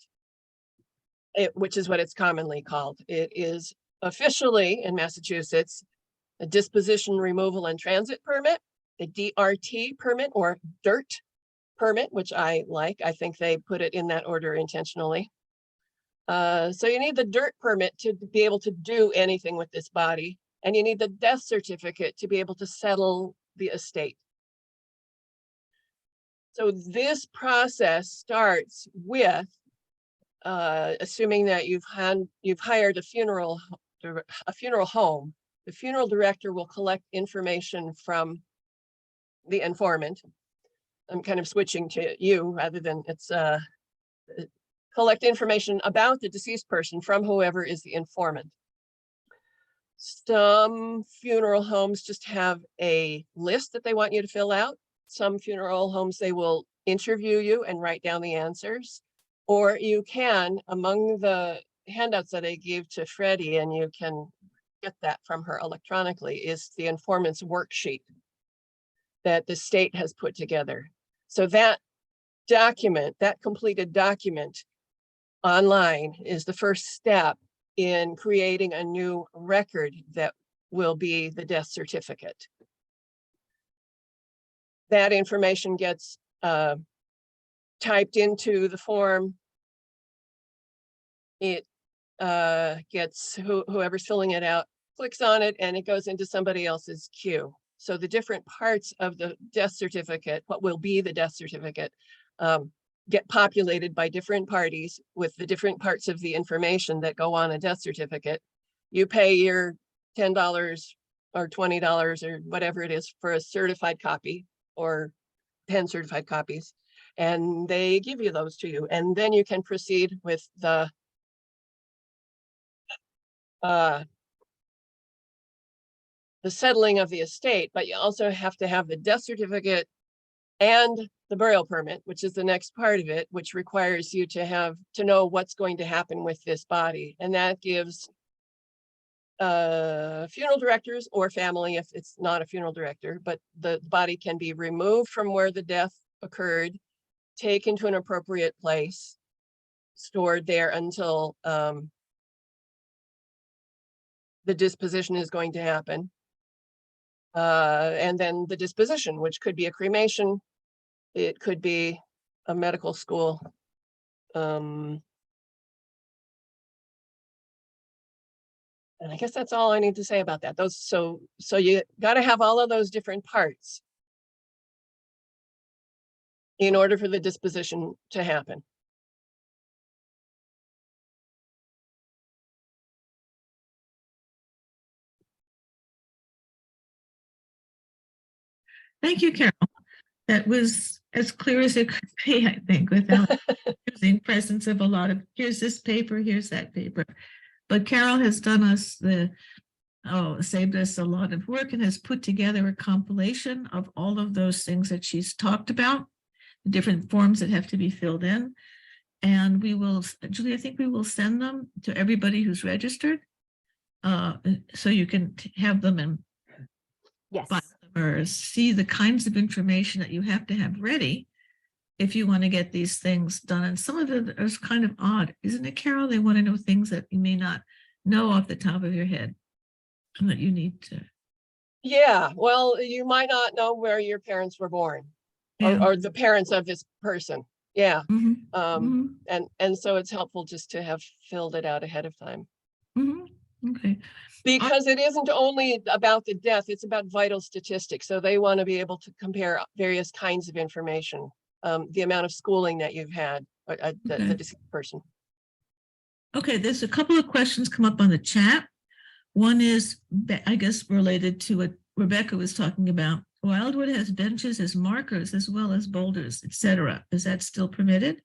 which is what it's commonly called. It is officially in Massachusetts a disposition, removal, and transit permit, a DRT permit or DIRT permit, which I like. I think they put it in that order intentionally. So you need the dirt permit to be able to do anything with this body, and you need the death certificate to be able to settle the estate. So this process starts with assuming that you've hired a funeral home. The funeral director will collect information from the informant. I'm kind of switching to you rather than it's collect information about the deceased person from whoever is the informant. Some funeral homes just have a list that they want you to fill out. Some funeral homes, they will interview you and write down the answers. Or you can, among the handouts that I gave to Freddie, and you can get that from her electronically, is the informant's worksheet that the state has put together. So that document, that completed document online, is the first step in creating a new record that will be the death certificate. That information gets typed into the form. It gets whoever's filling it out clicks on it, and it goes into somebody else's queue. So the different parts of the death certificate, what will be the death certificate, get populated by different parties with the different parts of the information that go on a death certificate. You pay your $10 or $20 or whatever it is for a certified copy, or 10 certified copies, and they give you those to you. And then you can proceed with the settling of the estate, but you also have to have the death certificate and the burial permit, which is the next part of it, which requires you to know what's going to happen with this body. And that gives funeral directors or family, if it's not a funeral director, but the body can be removed from where the death occurred, taken to an appropriate place, stored there until the disposition is going to happen. And then the disposition, which could be a cremation, it could be a medical school. And I guess that's all I need to say about that. So you got to have all of those different parts in order for the disposition to happen. Thank you, Carol. That was as clear as it could be, I think, without using presence of a lot of, here's this paper, here's that paper. But Carol has done us saved us a lot of work and has put together a compilation of all of those things that she's talked about, the different forms that have to be filled in. And we will, Julie, I think we will send them to everybody who's registered. So you can have them and Yes. or see the kinds of information that you have to have ready if you want to get these things done. And some of it is kind of odd, isn't it, Carol? They want to know things that you may not know off the top of your head and that you need to. Yeah, well, you might not know where your parents were born, or the parents of this person. Yeah. And so it's helpful just to have filled it out ahead of time. Okay. Because it isn't only about the death, it's about vital statistics. So they want to be able to compare various kinds of information, the amount of schooling that you've had, the deceased person. Okay, there's a couple of questions come up on the chat. One is, I guess, related to what Rebecca was talking about. Wildwood has benches as markers as well as boulders, etc. Is that still permitted?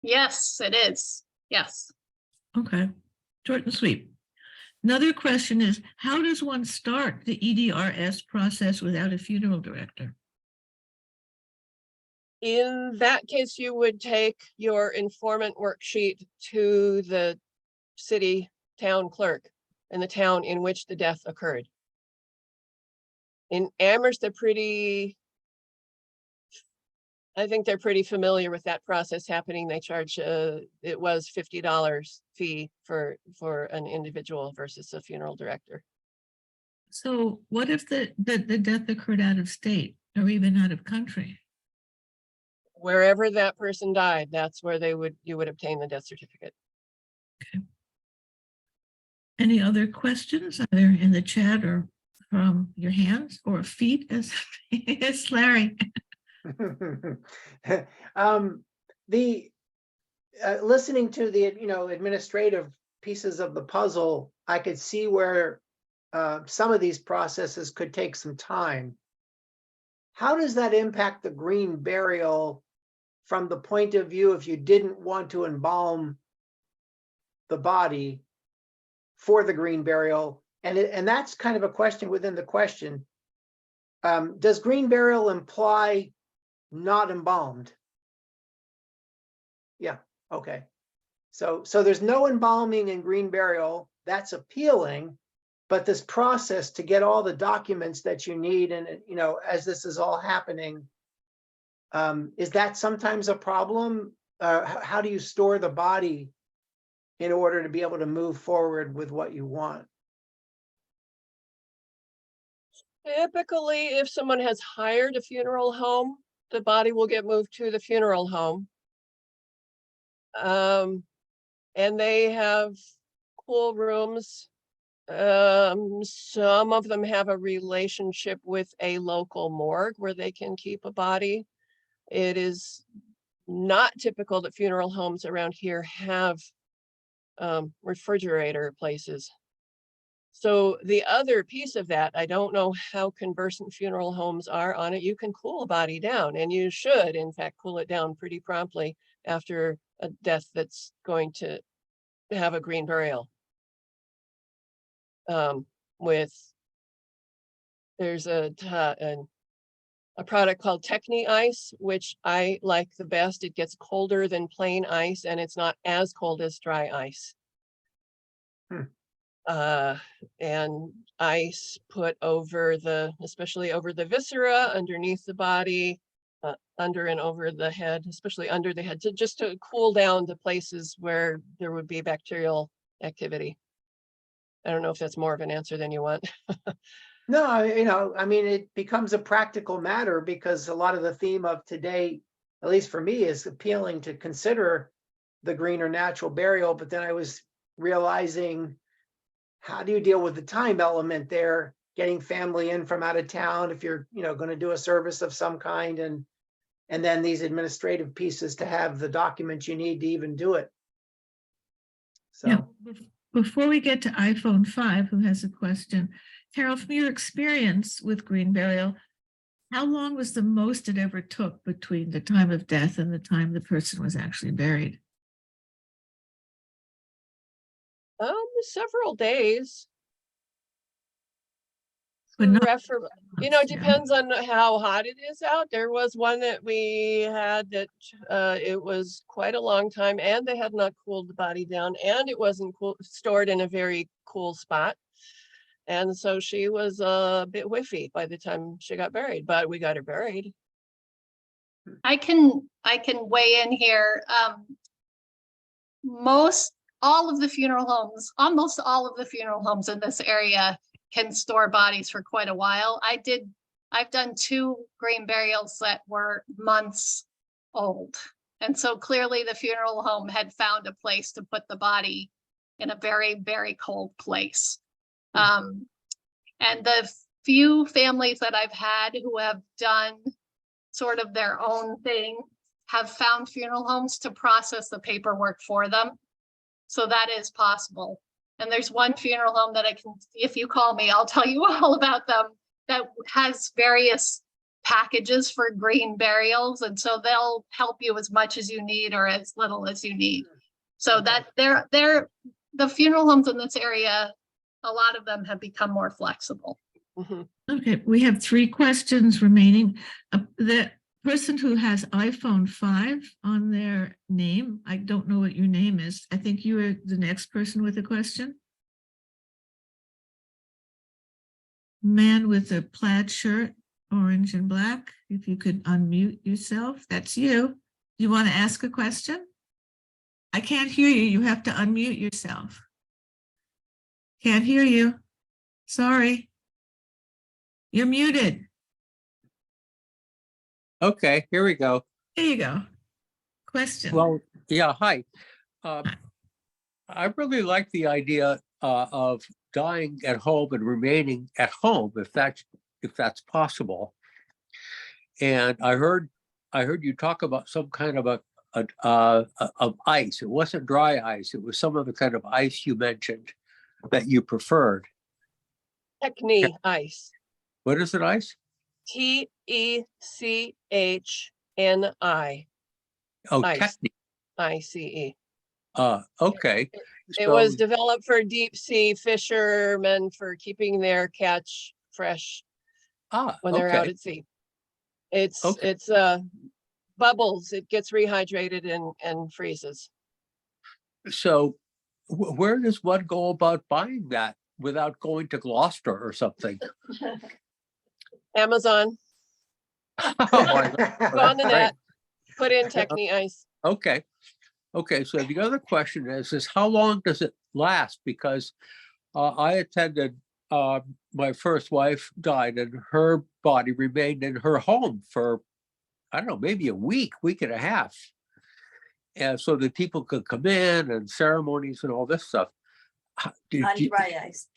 Yes, it is. Yes. Okay, short and sweet. Another question is, how does one start the EDRS process without a funeral director? In that case, you would take your informant worksheet to the city town clerk in the town in which the death occurred. In Amherst, I think they're pretty familiar with that process happening. They charge, it was $50 fee for an individual versus a funeral director. So what if the death occurred out of state or even out of country? wherever that person died, that's where you would obtain the death certificate. Any other questions either in the chat or from your hands or feet as, as Larry? The listening to the administrative pieces of the puzzle, I could see where some of these processes could take some time. How does that impact the green burial from the point of view if you didn't want to embalm the body for the green burial? And that's kind of a question within the question. Does green burial imply not embalmed? Yeah, okay. So there's no embalming in green burial. That's appealing, but this process to get all the documents that you need, and as this is all happening, is that sometimes a problem? How do you store the body in order to be able to move forward with what you want? Typically, if someone has hired a funeral home, the body will get moved to the funeral home. And they have cool rooms. Some of them have a relationship with a local morgue where they can keep a body. It is not typical that funeral homes around here have refrigerator places. So the other piece of that, I don't know how conversant funeral homes are on it. You can cool a body down, and you should, in fact, cool it down pretty promptly after a death that's going to have a green burial. There's a product called Techni Ice, which I like the best. It gets colder than plain ice, and it's not as cold as dry ice. And ice put over especially over the viscera, underneath the body, under and over the head, especially under the head, just to cool down the places where there would be bacterial activity. I don't know if that's more of an answer than you want. No, I mean, it becomes a practical matter because a lot of the theme of today, at least for me, is appealing to consider the green or natural burial. But then I was realizing, how do you deal with the time element there, getting family in from out of town if you're, going to do a service of some kind, and then these administrative pieces to have the documents you need to even do it. So. Yeah. Before we get to iPhone 5, who has a question, Carol, from your experience with green burial, how long was the most it ever took between the time of death and the time the person was actually buried? Several days. But not It depends on how hot it is out. There was one that we had that it was quite a long time, and they had not cooled the body down, and it wasn't stored in a very cool spot. And so she was a bit whiffy by the time she got buried, but we got her buried. I can weigh in here. Almost all of the funeral homes in this area can store bodies for quite a while. I've done 2 green burials that were months old. And so clearly the funeral home had found a place to put the body in a very, very cold place. And the few families that I've had who have done sort of their own thing have found funeral homes to process the paperwork for them. So that is possible. And there's one funeral home that if you call me, I'll tell you all about them, that has various packages for green burials. And so they'll help you as much as you need or as little as you need. So that the funeral homes in this area, a lot of them have become more flexible. Mm-hmm. Okay, we have 3 questions remaining. The person who has iPhone 5 on their name, I don't know what your name is. I think you are the next person with a question. Man with a plaid shirt, orange and black. If you could unmute yourself, that's you. You want to ask a question? I can't hear you. You have to unmute yourself. Can't hear you. Sorry. You're muted. Okay, here we go. There you go. Question. Well, yeah, hi. Hi. I really like the idea of dying at home and remaining at home if that's possible. And I heard you talk about some kind of of ice. It wasn't dry ice. It was some other kind of ice you mentioned that you preferred. Techni ice. What is it, ice? TECHNI. Oh, Ice. technique. ICE. Okay. It So- was developed for deep sea fishermen for keeping their catch fresh when they're out okay. at sea. It's Okay. bubbles. It gets rehydrated and freezes. So where does one go about buying that without going to Gloucester or something? Amazon, Oh, I go on the Right. net, put in Techni ice. Okay. Okay. So the other question is how long does it last? Because I attended, my first wife died and her body remained in her home for, I don't know, maybe a week and a half. And so that people could come in and ceremonies and all this stuff. On dry ice.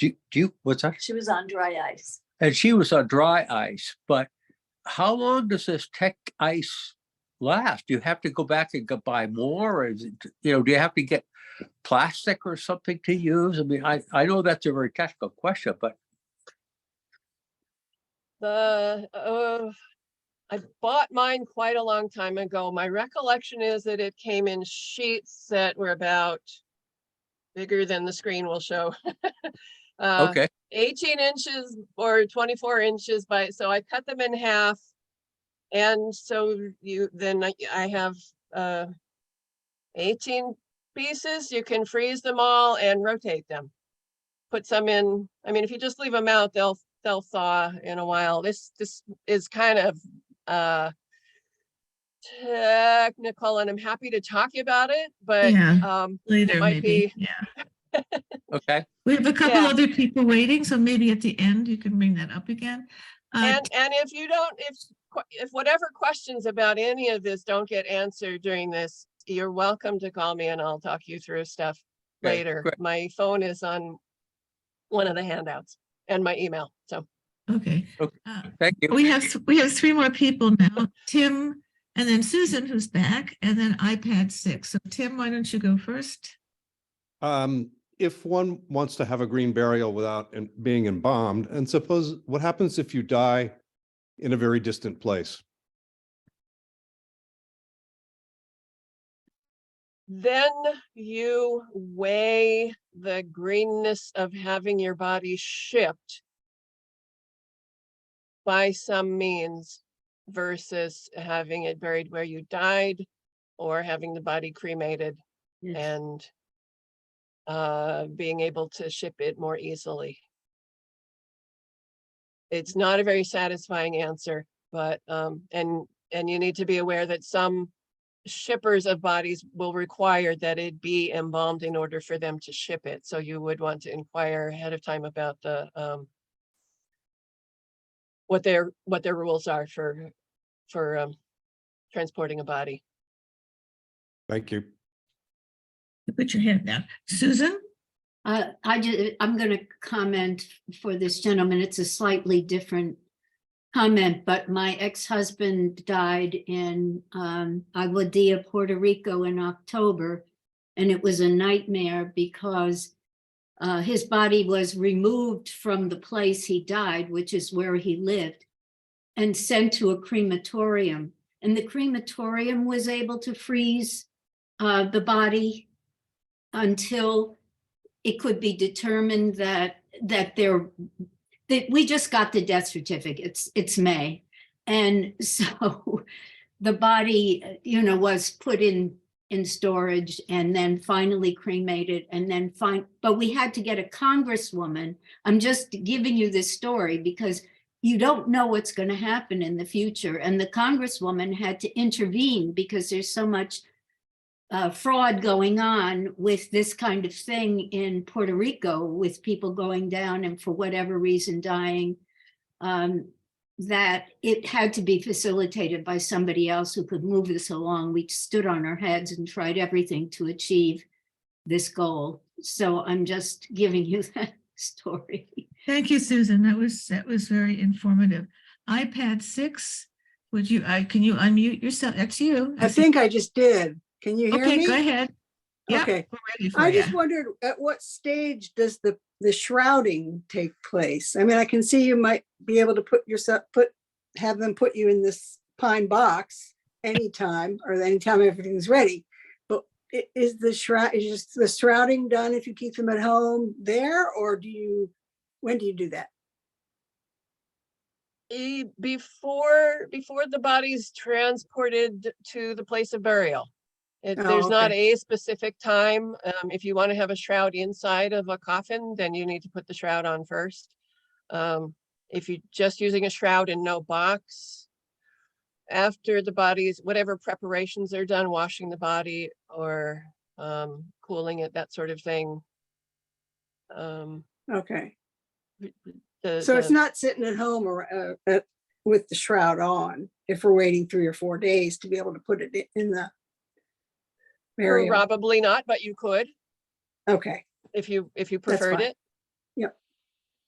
What's that? She was on dry ice. And she was on dry ice, but how long does this tech ice last? Do you have to go back and buy more? Or is it, do you have to get plastic or something to use? I mean, I know that's a very technical question, but. I bought mine quite a long time ago. My recollection is that it came in sheets that were about bigger than the screen will show. Okay. 18 inches or 24 inches by, so I cut them in half. And so I have 18 pieces. You can freeze them all and rotate them. Put some in. I mean, if you just leave them out, they'll thaw in a while. This is kind of technical, and I'm happy to talk about it, but Yeah, later, it might maybe. be. Yeah. Okay. We have a couple Yeah. other people waiting, so maybe at the end you can bring that up again. And if you don't, if whatever questions about any of this don't get answered during this, you're welcome to call me and I'll talk you through stuff Okay, later. great. My phone is on one of the handouts and my email. So Okay. Okay. Thank you. We have three more people now. Tim, and then Susan, who's back, and then iPad 6. So Tim, why don't you go first? If one wants to have a green burial without being embalmed, and suppose what happens if you die in a very distant place? then you weigh the greenness of having your body shipped by some means versus having it buried where you died or having the body cremated Yes. and being able to ship it more easily. It's not a very satisfying answer, but and you need to be aware that some shippers of bodies will require that it be embalmed in order for them to ship it. So you would want to inquire ahead of time about the what their rules are for transporting a body. Thank you. You put your hand down. Susan? I'm going to comment for this gentleman. It's a slightly different comment, but my ex-husband died in Aguadilla, Puerto Rico in October, and it was a nightmare because his body was removed from the place he died, which is where he lived, and sent to a crematorium. And the crematorium was able to freeze the body until it could be determined that we just got the death certificate. It's May. And so the body, was put in storage and then finally cremated and then but we had to get a congresswoman. I'm just giving you this story because you don't know what's going to happen in the future. And the congresswoman had to intervene because there's so much fraud going on with this kind of thing in Puerto Rico, with people going down and for whatever reason dying. that it had to be facilitated by somebody else who could move this along. We stood on our heads and tried everything to achieve this goal. So I'm just giving you that story. Thank you, Susan. That was very informative. iPad 6, can you unmute yourself? That's you. I think I just did. Can you hear me? Okay, go ahead. Yeah, Okay. we're ready for I you. just wondered, at what stage does the shrouding take place? I mean, I can see you might be able to have them put you in this pine box anytime, or anytime everything's ready. But is the shrouding done if you keep them at home there, or when do you do that? Before the body's transported to the place of burial. Oh, There's not okay. a specific time. If you want to have a shroud inside of a coffin, then you need to put the shroud on first. If you're just using a shroud and no box, after the body's, whatever preparations are done, washing the body or cooling it, that sort of thing. Okay. So it's not sitting at home or with the shroud on, if we're waiting 3 or 4 days to be able to put it in the burial. Probably not, but you could. Okay. If you preferred fine. it. Yep.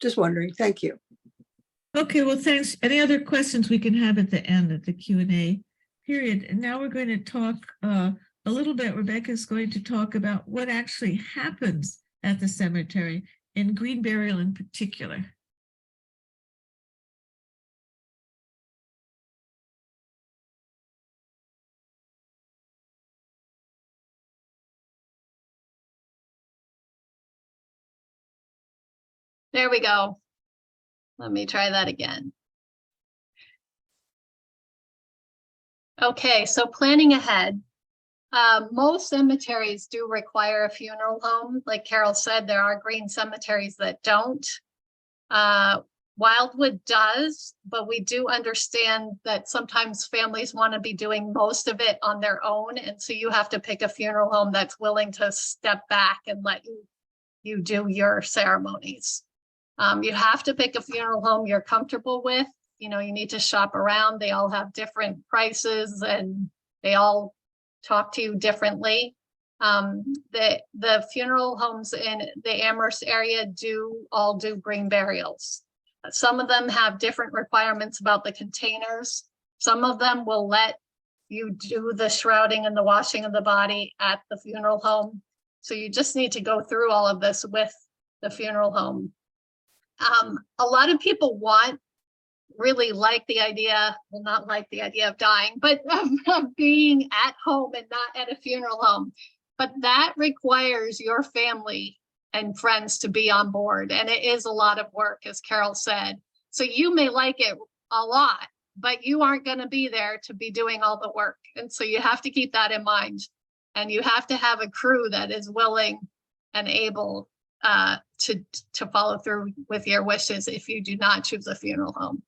Just wondering. Thank you. Okay, well, thanks. Any other questions we can have at the end of the Q&A period? And now we're going to talk a little bit. Rebecca's going to talk about what actually happens at the cemetery, in green burial in particular. There we go. Let me try that again. Okay, so planning ahead. Most cemeteries do require a funeral home. Like Carol said, there are green cemeteries that don't. Wildwood does, but we do understand that sometimes families want to be doing most of it on their own. And so you have to pick a funeral home that's willing to step back and let you do your ceremonies. You have to pick a funeral home you're comfortable with. You know, you need to shop around. They all have different prices and they all talk to you differently. The funeral homes in the Amherst area all do green burials. Some of them have different requirements about the containers. Some of them will let you do the shrouding and the washing of the body at the funeral home. So you just need to go through all of this with the funeral home. A lot of people really like the idea, well, not like the idea of dying, but of being at home and not at a funeral home. But that requires your family and friends to be on board. And it is a lot of work, as Carol said. So you may like it a lot, but you aren't going to be there to be doing all the work. And so you have to keep that in mind. And you have to have a crew that is willing and able to follow through with your wishes if you do not choose a funeral home.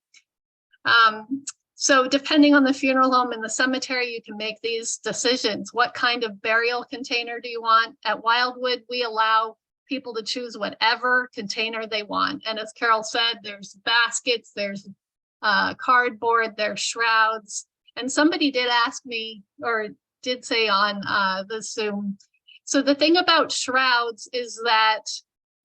So depending on the funeral home and the cemetery, you can make these decisions. What kind of burial container do you want? At Wildwood, we allow people to choose whatever container they want. And as Carol said, there's baskets, there's cardboard, there's shrouds. And somebody did ask me, or did say on the Zoom. So the thing about shrouds is that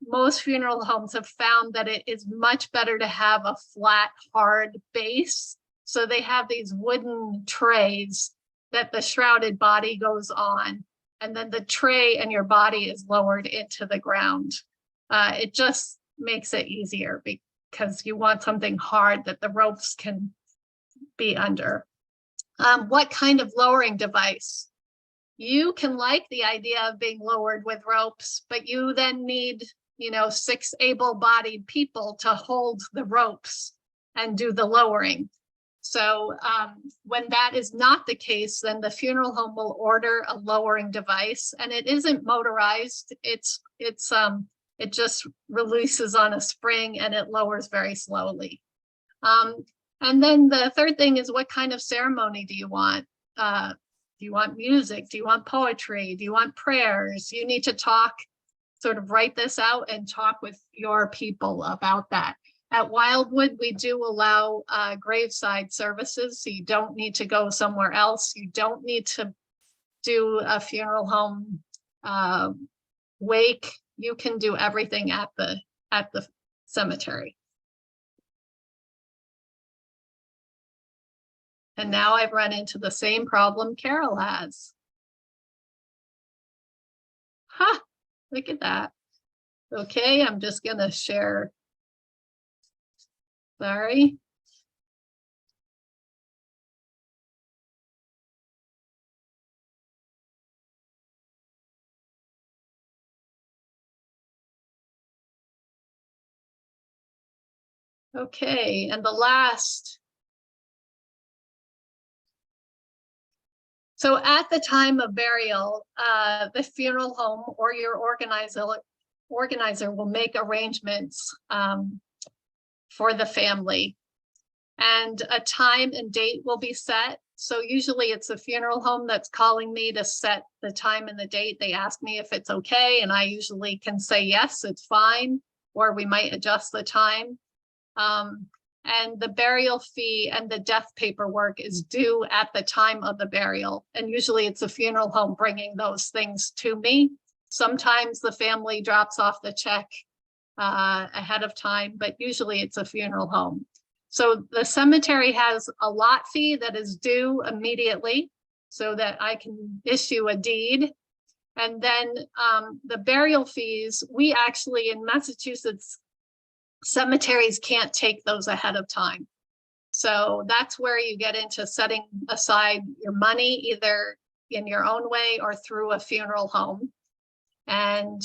most funeral homes have found that it is much better to have a flat, hard base. So they have these wooden trays that the shrouded body goes on, and then the tray and your body is lowered into the ground. It just makes it easier because you want something hard that the ropes can be under. What kind of lowering device? You can like the idea of being lowered with ropes, but you then need 6 able-bodied people to hold the ropes and do the lowering. So when that is not the case, then the funeral home will order a lowering device, and it isn't motorized. It just releases on a spring and it lowers very slowly. And then the third thing is, what kind of ceremony do you want? Do you want music? Do you want poetry? Do you want prayers? You need to talk, sort of write this out and talk with your people about that. At Wildwood, we do allow graveside services, so you don't need to go somewhere else. You don't need to do a funeral home wake. You can do everything at the cemetery. And now I've run into the same problem Carol has. Ha, look at that. Okay, I'm just gonna share. Sorry. Okay, and the last. So at the time of burial, the funeral home or your organizer will make arrangements for the family. And a time and date will be set. So usually it's the funeral home that's calling me to set the time and the date. They ask me if it's okay, and I usually can say yes, it's fine, or we might adjust the time. And the burial fee and the death paperwork is due at the time of the burial. And usually it's a funeral home bringing those things to me. Sometimes the family drops off the check ahead of time, but usually it's a funeral home. So the cemetery has a lot fee that is due immediately so that I can issue a deed. And then the burial fees, we actually in Massachusetts, cemeteries can't take those ahead of time. So that's where you get into setting aside your money, either in your own way or through a funeral home. And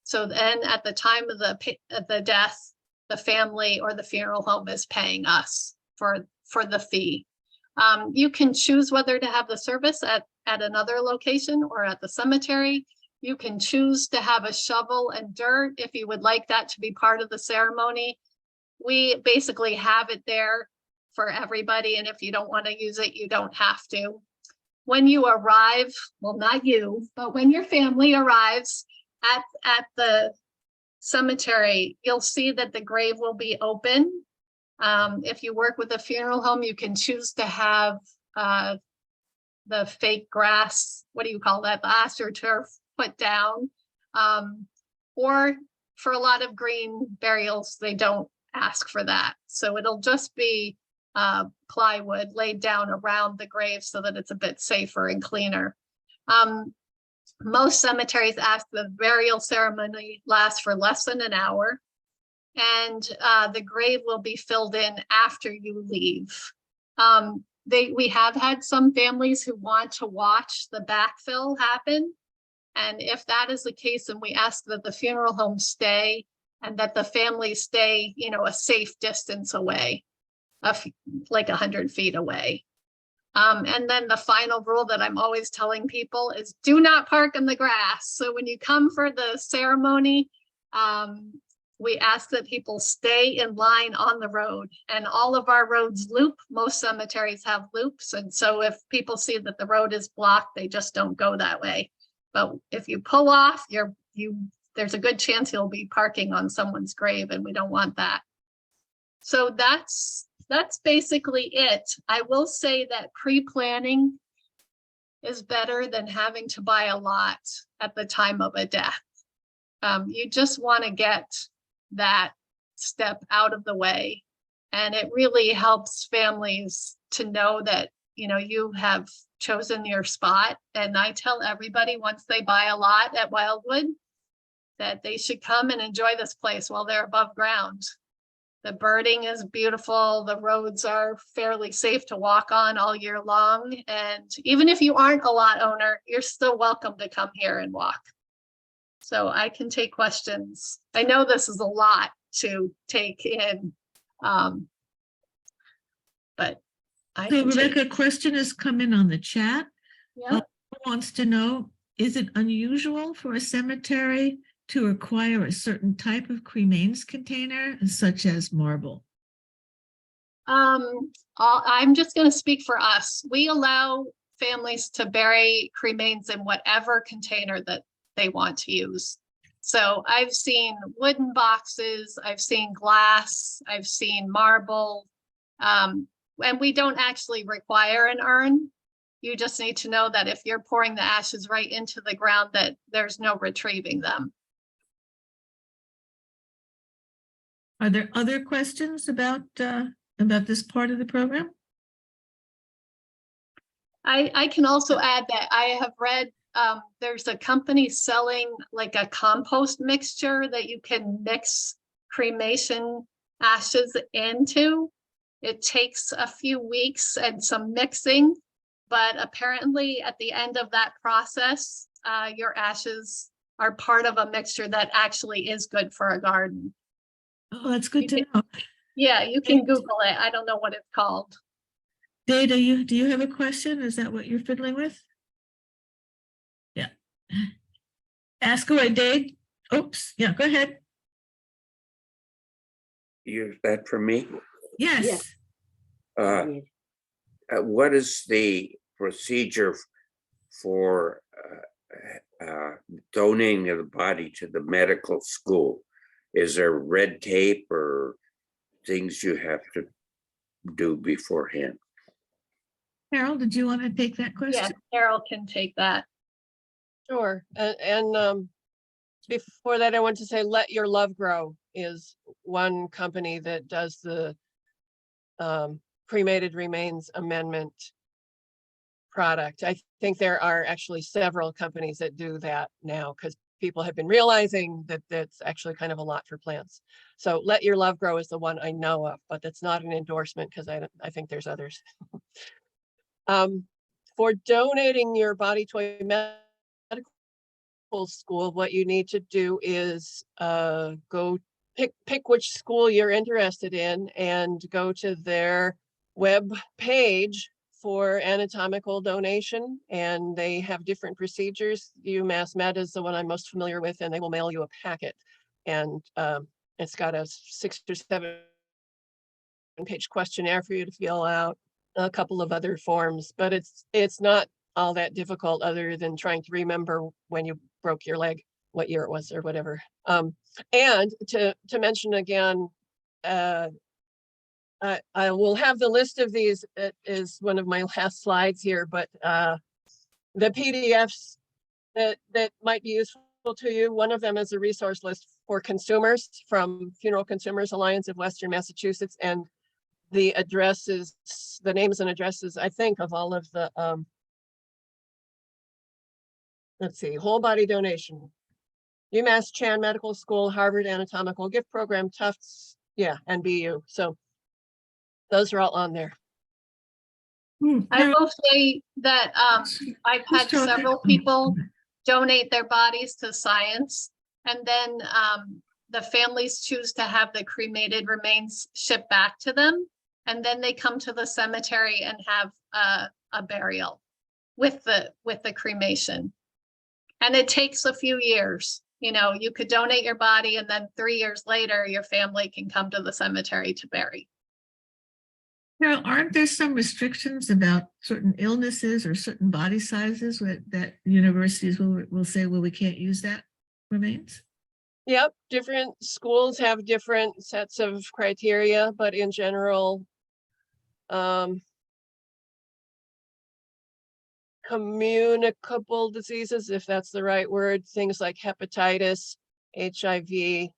so then at the time of the death, the family or the funeral home is paying us for the fee. You can choose whether to have the service at another location or at the cemetery. You can choose to have a shovel and dirt if you would like that to be part of the ceremony. We basically have it there for everybody, and if you don't want to use it, you don't have to. When you arrive, well, not you, but when your family arrives at the cemetery, you'll see that the grave will be open. If you work with a funeral home, you can choose to have the fake grass, what do you call that, the astroturf put down, or for a lot of green burials, they don't ask for that. So it'll just be plywood laid down around the grave so that it's a bit safer and cleaner. Most cemeteries ask the burial ceremony lasts for less than an hour, and the grave will be filled in after you leave. We have had some families who want to watch the backfill happen. And if that is the case, then we ask that the funeral home stay and that the family stay, a safe distance away, like 100 feet away. And then the final rule that I'm always telling people is do not park in the grass. So when you come for the ceremony, we ask that people stay in line on the road, and all of our roads loop. Most cemeteries have loops. And so if people see that the road is blocked, they just don't go that way. But if you pull off, there's a good chance you'll be parking on someone's grave, and we don't want that. So that's basically it. I will say that pre-planning is better than having to buy a lot at the time of a death. You just want to get that step out of the way. And it really helps families to know that, you have chosen your spot. And I tell everybody once they buy a lot at Wildwood that they should come and enjoy this place while they're above ground. The birding is beautiful. The roads are fairly safe to walk on all year long. And even if you aren't a lot owner, you're still welcome to come here and walk. So I can take questions. I know this is a lot to take in, but I So can take. Rebecca, a question has come in on the chat. Yeah. Wants to know, is it unusual for a cemetery to require a certain type of cremains container, such as marble? I'm just going to speak for us. We allow families to bury cremains in whatever container that they want to use. So I've seen wooden boxes, I've seen glass, I've seen marble. And we don't actually require an urn. You just need to know that if you're pouring the ashes right into the ground, that there's no retrieving them. Are there other questions about this part of the program? I can also add that I have read, there's a company selling like a compost mixture that you can mix cremation ashes into. It takes a few weeks and some mixing, but apparently at the end of that process, your ashes are part of a mixture that actually is good for a garden. Oh, that's good to know. Yeah, you can Google it. I don't know what it's called. Dave, do you have a question? Is that what you're fiddling with? Yeah. Ask away, Dave. Oops. Yeah, go ahead. Is that for me? Yes. What is the procedure for donating the body to the medical school? Is there red tape or things you have to do beforehand? Carol, did you want to take that Yeah, question? Carol can take that. Sure. And before that, I want to say Let Your Love Grow is one company that does the cremated remains amendment product. I think there are actually several companies that do that now because people have been realizing that that's actually kind of a lot for plants. So Let Your Love Grow is the one I know of, but that's not an endorsement because I think there's others. For donating your body to a medical school, what you need to do is go pick which school you're interested in and go to their web page for anatomical donation, and they have different procedures. UMass Med is the one I'm most familiar with, and they will mail you a packet, and it's got a 6 or 7 page questionnaire for you to fill out, a couple of other forms, but it's not all that difficult other than trying to remember when you broke your leg, what year it was or whatever. And to mention again, I will have the list of these. It is one of my last slides here, but the PDFs that might be useful to you. One of them is a resource list for consumers from Funeral Consumers Alliance of Western Massachusetts, and the addresses, the names and addresses, I think, of all of the let's see, whole body donation, UMass Chan Medical School, Harvard Anatomical Gift Program, Tufts, yeah, and BU. So those are all on there. I will say that I've had several people donate their bodies to science, and then the families choose to have the cremated remains shipped back to them, and then they come to the cemetery and have a burial with the cremation. And it takes a few years. You know, you could donate your body and then 3 years later, your family can come to the cemetery to bury. Carol, aren't there some restrictions about certain illnesses or certain body sizes that universities will say, well, we can't use that remains? Yep, different schools have different sets of criteria, but in general, communicable diseases, if that's the right word, things like hepatitis, HIV,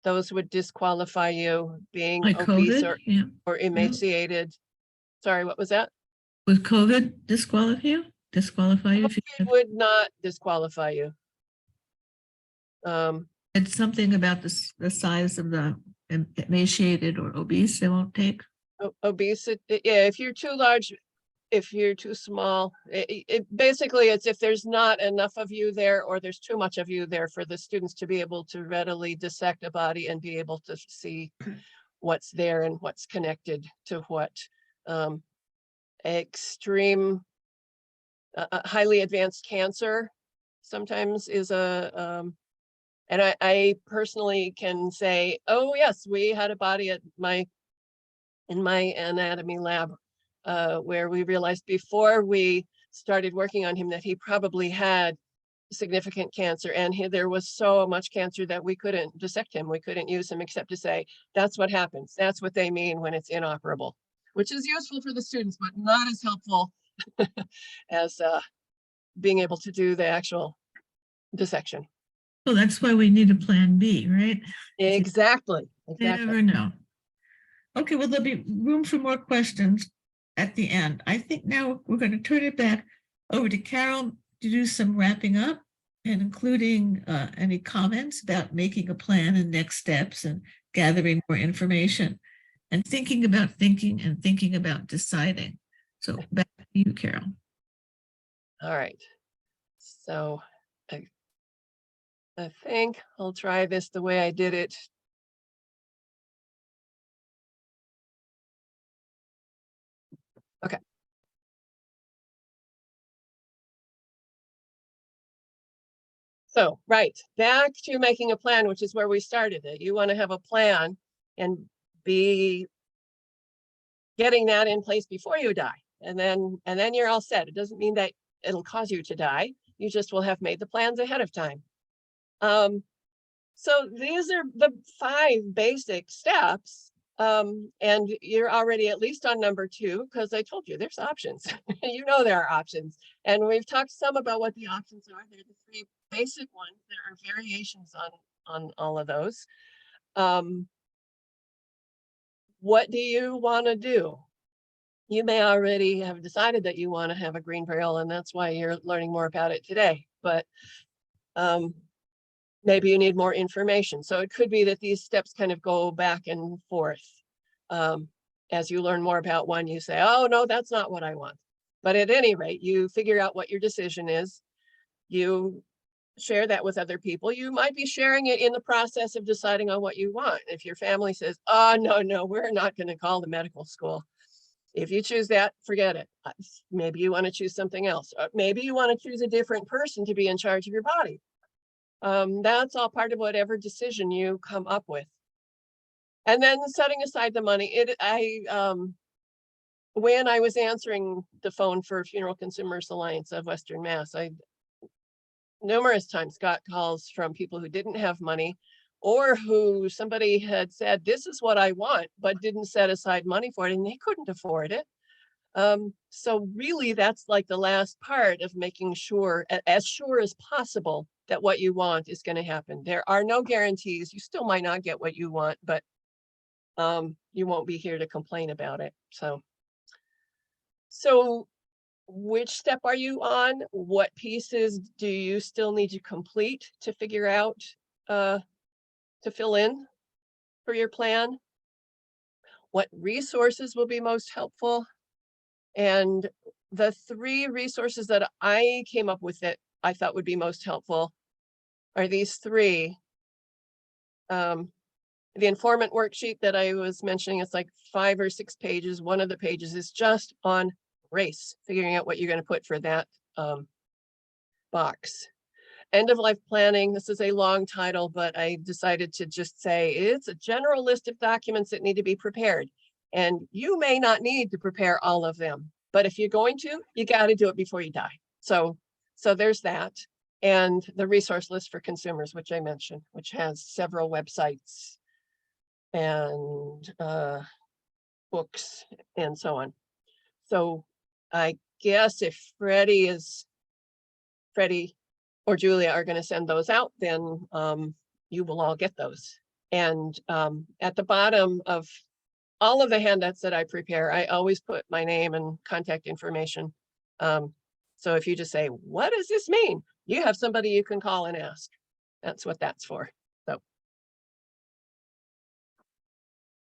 those would disqualify you. Being Like obese COVID? or emaciated. Sorry, what was that? Would COVID disqualify you? If you It would not disqualify you. it's something about the size of the emaciated or obese, they won't take. Obesity, yeah, if you're too large, if you're too small, basically it's if there's not enough of you there or there's too much of you there for the students to be able to readily dissect a body and be able to see what's there and what's connected to what. Extreme, highly advanced cancer sometimes is and I personally can say, oh yes, we had a body in my anatomy lab where we realized before we started working on him that he probably had significant cancer, and there was so much cancer that we couldn't dissect him. We couldn't use him except to say, that's what happens. That's what they mean when it's inoperable, which is useful for the students, but not as helpful as being able to do the actual dissection. Well, that's why we need a plan B, right? Exactly. You Exactly. never know. Okay, well, there'll be room for more questions at the end. I think now we're going to turn it back over to Carol to do some wrapping up and including any comments about making a plan and next steps and gathering more information and thinking about thinking and thinking about deciding. So back to you, Carol. All right. So I think I'll try this the way I did it. Okay. So, right, back to making a plan, which is where we started it. You want to have a plan and be getting that in place before you die. And then you're all set. It doesn't mean that it'll cause you to die. You just will have made the plans ahead of time. So these are the 5 basic steps. And you're already at least on number 2, because I told you there's options. You know there are options. And we've talked some about what the options are. They're the 3 basic ones. There are variations on all of those. What do you want to do? You may already have decided that you want to have a green burial, and that's why you're learning more about it today. But maybe you need more information. So it could be that these steps kind of go back and forth. As you learn more about one, you say, oh, no, that's not what I want. But at any rate, you figure out what your decision is. You share that with other people. You might be sharing it in the process of deciding on what you want. If your family says, oh, no, we're not going to call the medical school. If you choose that, forget it. Maybe you want to choose something else. Maybe you want to choose a different person to be in charge of your body. That's all part of whatever decision you come up with. And then setting aside the money. When I was answering the phone for Funeral Consumers Alliance of Western Mass, I numerous times got calls from people who didn't have money, or who somebody had said, this is what I want, but didn't set aside money for it, and they couldn't afford it. So really, that's like the last part of making sure, as sure as possible, that what you want is going to happen. There are no guarantees. You still might not get what you want, but you won't be here to complain about it. So which step are you on? What pieces do you still need to complete to figure out, to fill in for your plan? What resources will be most helpful? And the 3 resources that I came up with that I thought would be most helpful are these 3. The informant worksheet that I was mentioning, it's like 5 or 6 pages. One of the pages is just on race, figuring out what you're going to put for that box. End of life planning. This is a long title, but I decided to just say it's a general list of documents that need to be prepared. And you may not need to prepare all of them, but if you're going to, you got to do it before you die. So there's that. And the resource list for consumers, which I mentioned, which has several websites and books and so on. So I guess if Freddie or Julia are going to send those out, then you will all get those. And at the bottom of all of the handouts that I prepare, I always put my name and contact information. So if you just say, what does this mean? You have somebody you can call and ask. That's what that's for. So.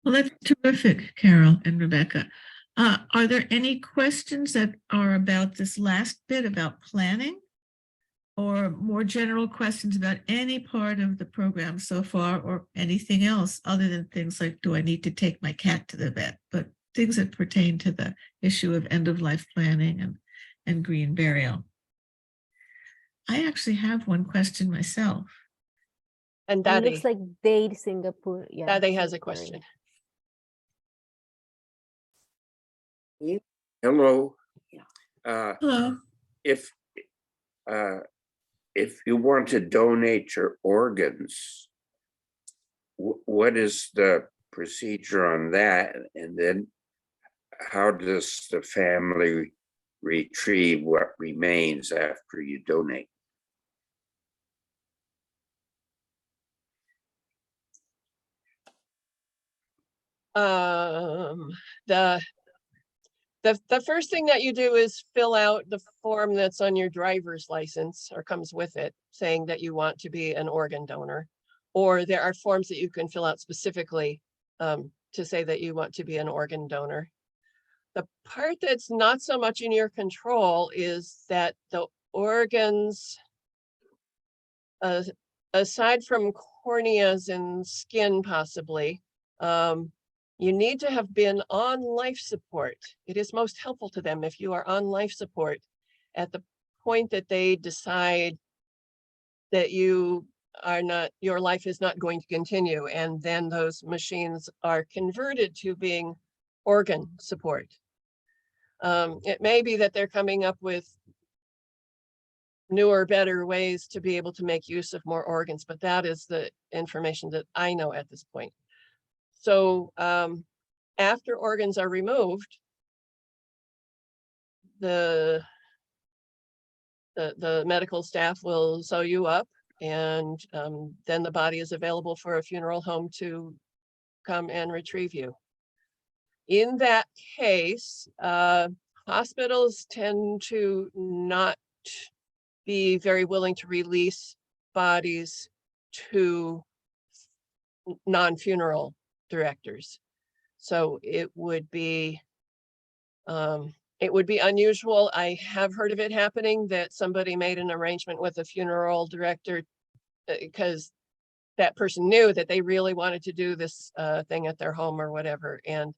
Well, that's terrific, Carol and Rebecca. Are there any questions that are about this last bit about planning, or more general questions about any part of the program so far, or anything else other than things like, do I need to take my cat to the vet, but things that pertain to the issue of end-of-life planning and green burial? I actually have one question myself. And It Daddy. looks like Dade Singapore. Yeah, Daddy has a Singapore. question. Hello. Hello. If if you want to donate your organs, what is the procedure on that? And then how does the family retrieve what remains after you donate? The first thing that you do is fill out the form that's on your driver's license or comes with it, saying that you want to be an organ donor. Or there are forms that you can fill out specifically to say that you want to be an organ donor. The part that's not so much in your control is that the organs, aside from corneas and skin possibly, you need to have been on life support. It is most helpful to them if you are on life support at the point that they decide that you are not, your life is not going to continue, and then those machines are converted to being organ support. It may be that they're coming up with newer, better ways to be able to make use of more organs, but that is the information that I know at this point. So after organs are removed, the medical staff will sew you up, and then the body is available for a funeral home to come and retrieve you. In that case, hospitals tend to not be very willing to release bodies to non-funeral directors. So it would be unusual. I have heard of it happening, that somebody made an arrangement with a funeral director because that person knew that they really wanted to do this thing at their home or whatever, and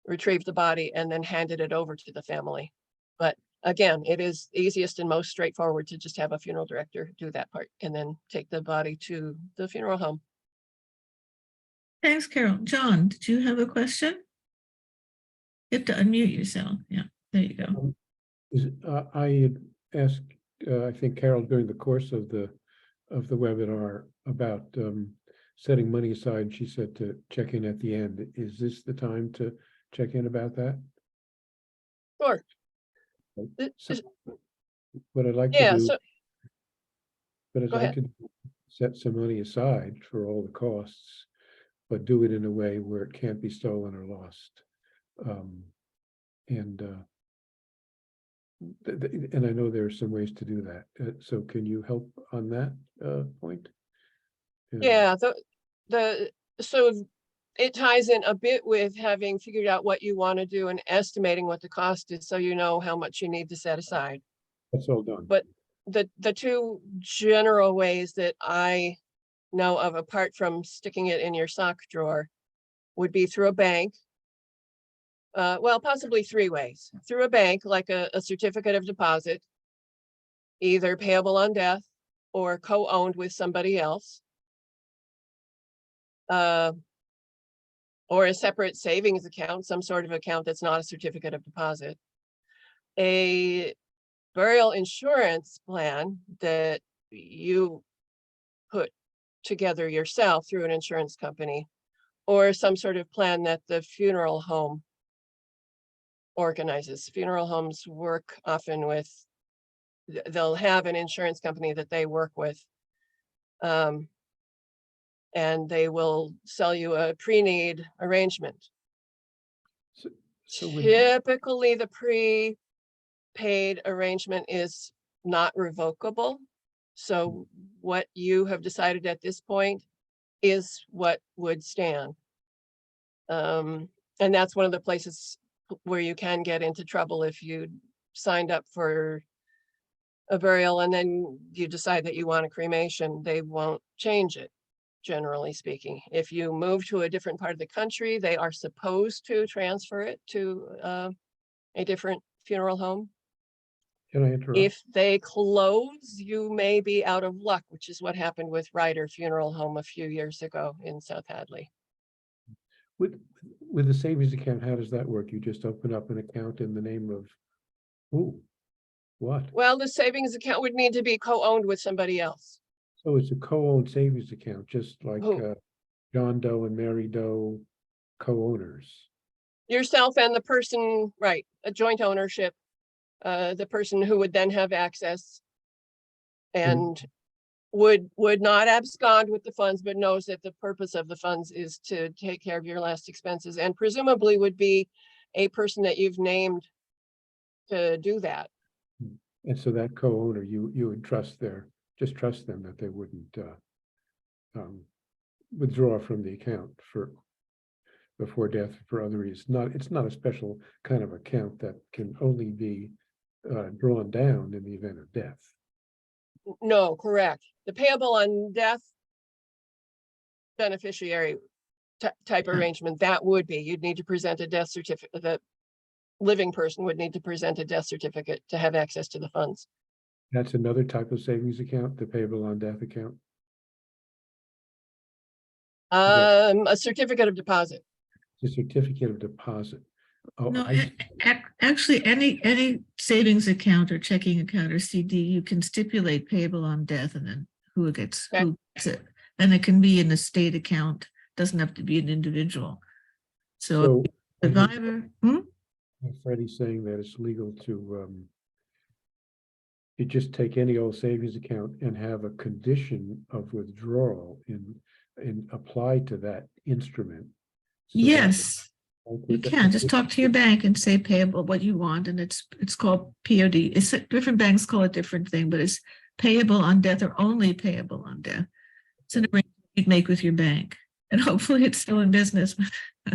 retrieved the body and then handed it over to the family. But again, it is easiest and most straightforward to just have a funeral director do that part and then take the body to the funeral home. Thanks, Carol. John, did you have a question? You have to unmute yourself. Yeah, there you go. I had asked, I think Carol, during the course of the webinar about setting money aside. She said to check in at the end. Is this the time to check in about that? Sure. So, what I'd like Yeah, to do, so but I'd go like ahead. to set some money aside for all the costs, but do it in a way where it can't be stolen or lost. And I know there are some ways to do that. So can you help on that point? Yeah, so it ties in a bit with having figured out what you want to do and estimating what the cost is, so you know how much you need to set aside. That's all done. But the two general ways that I know of, apart from sticking it in your sock drawer, would be through a bank. Well, possibly three ways. Through a bank, like a certificate of deposit, either payable on death or co-owned with somebody else. Or a separate savings account, some sort of account that's not a certificate of deposit. A burial insurance plan that you put together yourself through an insurance company, or some sort of plan that the funeral home organizes. Funeral homes work often with, they'll have an insurance company that they work with. And they will sell you a pre-need arrangement. So Typically, the pre-paid arrangement is not revocable. So what you have decided at this point is what would stand. And that's one of the places where you can get into trouble if you signed up for a burial and then you decide that you want a cremation. They won't change it. Generally speaking, if you move to a different part of the country, they are supposed to transfer it to a different funeral home. Can I interrupt? If they close, you may be out of luck, which is what happened with Ryder Funeral Home a few years ago in South Hadley. With the savings account, how does that work? You just open up an account in the name of who? What? Well, the savings account would need to be co-owned with somebody else. So it's a co-owned savings account, just like Who? John Doe and Mary Doe co-owners. Yourself and the person, right, a joint ownership, the person who would then have access and would not abscond with the funds, but knows that the purpose of the funds is to take care of your last expenses, and presumably would be a person that you've named to do that. And so that co-owner, you would trust just trust them that they wouldn't withdraw from the account before death for other reasons. It's not a special kind of account that can only be drawn down in the event of death. No, correct. The payable on death beneficiary type arrangement, that would be, you'd need to present a death certificate. The living person would need to present a death certificate to have access to the funds. That's another type of savings account, the payable on death account. A certificate of deposit. The certificate of deposit. Oh, No, I, actually, any savings account or checking account or CD, you can stipulate payable on death and then who gets Okay. who gets it. And it can be an estate account, doesn't have to be an individual. So so survivor, Freddie's saying that it's legal to you just take any old savings account and have a condition of withdrawal and apply to that instrument. So that yes, you can just talk to your bank and say payable what you want, and it's called POD. It's different banks call it different thing, but it's payable on death or only payable on death. It's an arrangement you'd make with your bank, and hopefully it's still in business when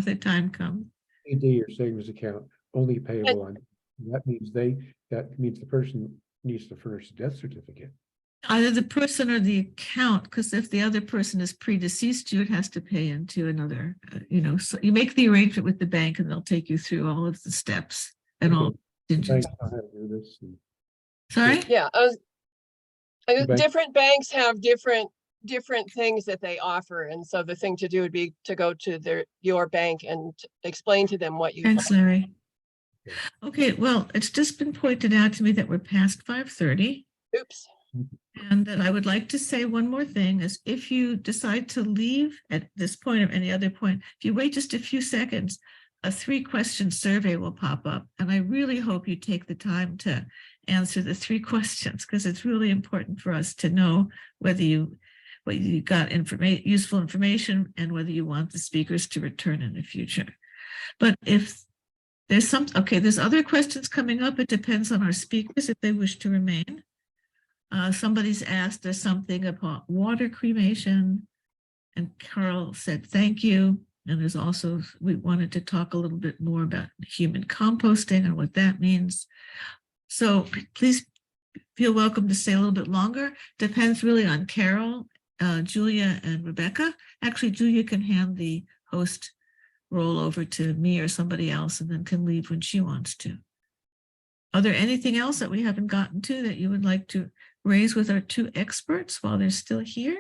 the time comes. CD or savings account only payable on, that means the person needs to furnish a death certificate. Either the person or the account, because if the other person is predeceased, you it has to pay into another, so you make the arrangement with the bank and they'll take you through all of the steps and all. Banks know how to do this. Sorry? Yeah, bank- different banks have different things that they offer, and so the thing to do would be to go to your bank and explain to them what you Thanks, want. Larry. Okay, well, it's just been pointed out to me that we're past 5:30. Oops. And that I would like to say one more thing is if you decide to leave at this point or any other point, if you wait just a few seconds, a 3-question survey will pop up. And I really hope you take the time to answer the 3 questions, because it's really important for us to know whether you got useful information and whether you want the speakers to return in the future. But if there's there's other questions coming up. It depends on our speakers if they wish to remain. Somebody's asked us something about water cremation, and Carl said thank you. And there's also, we wanted to talk a little bit more about human composting and what that means. So please feel welcome to stay a little bit longer. Depends really on Carol, Julia, and Rebecca. Actually, Julia can hand the host role over to me or somebody else and then can leave when she wants to. Are there anything else that we haven't gotten to that you would like to raise with our 2 experts while they're still here?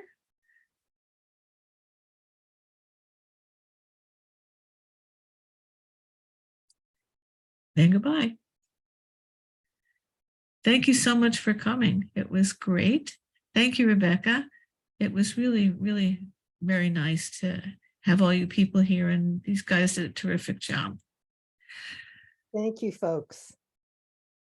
Then goodbye. Thank you so much for coming. It was great. Thank you, Rebecca. It was really, really very nice to have all you people here, and these guys did a terrific job. Thank you, folks.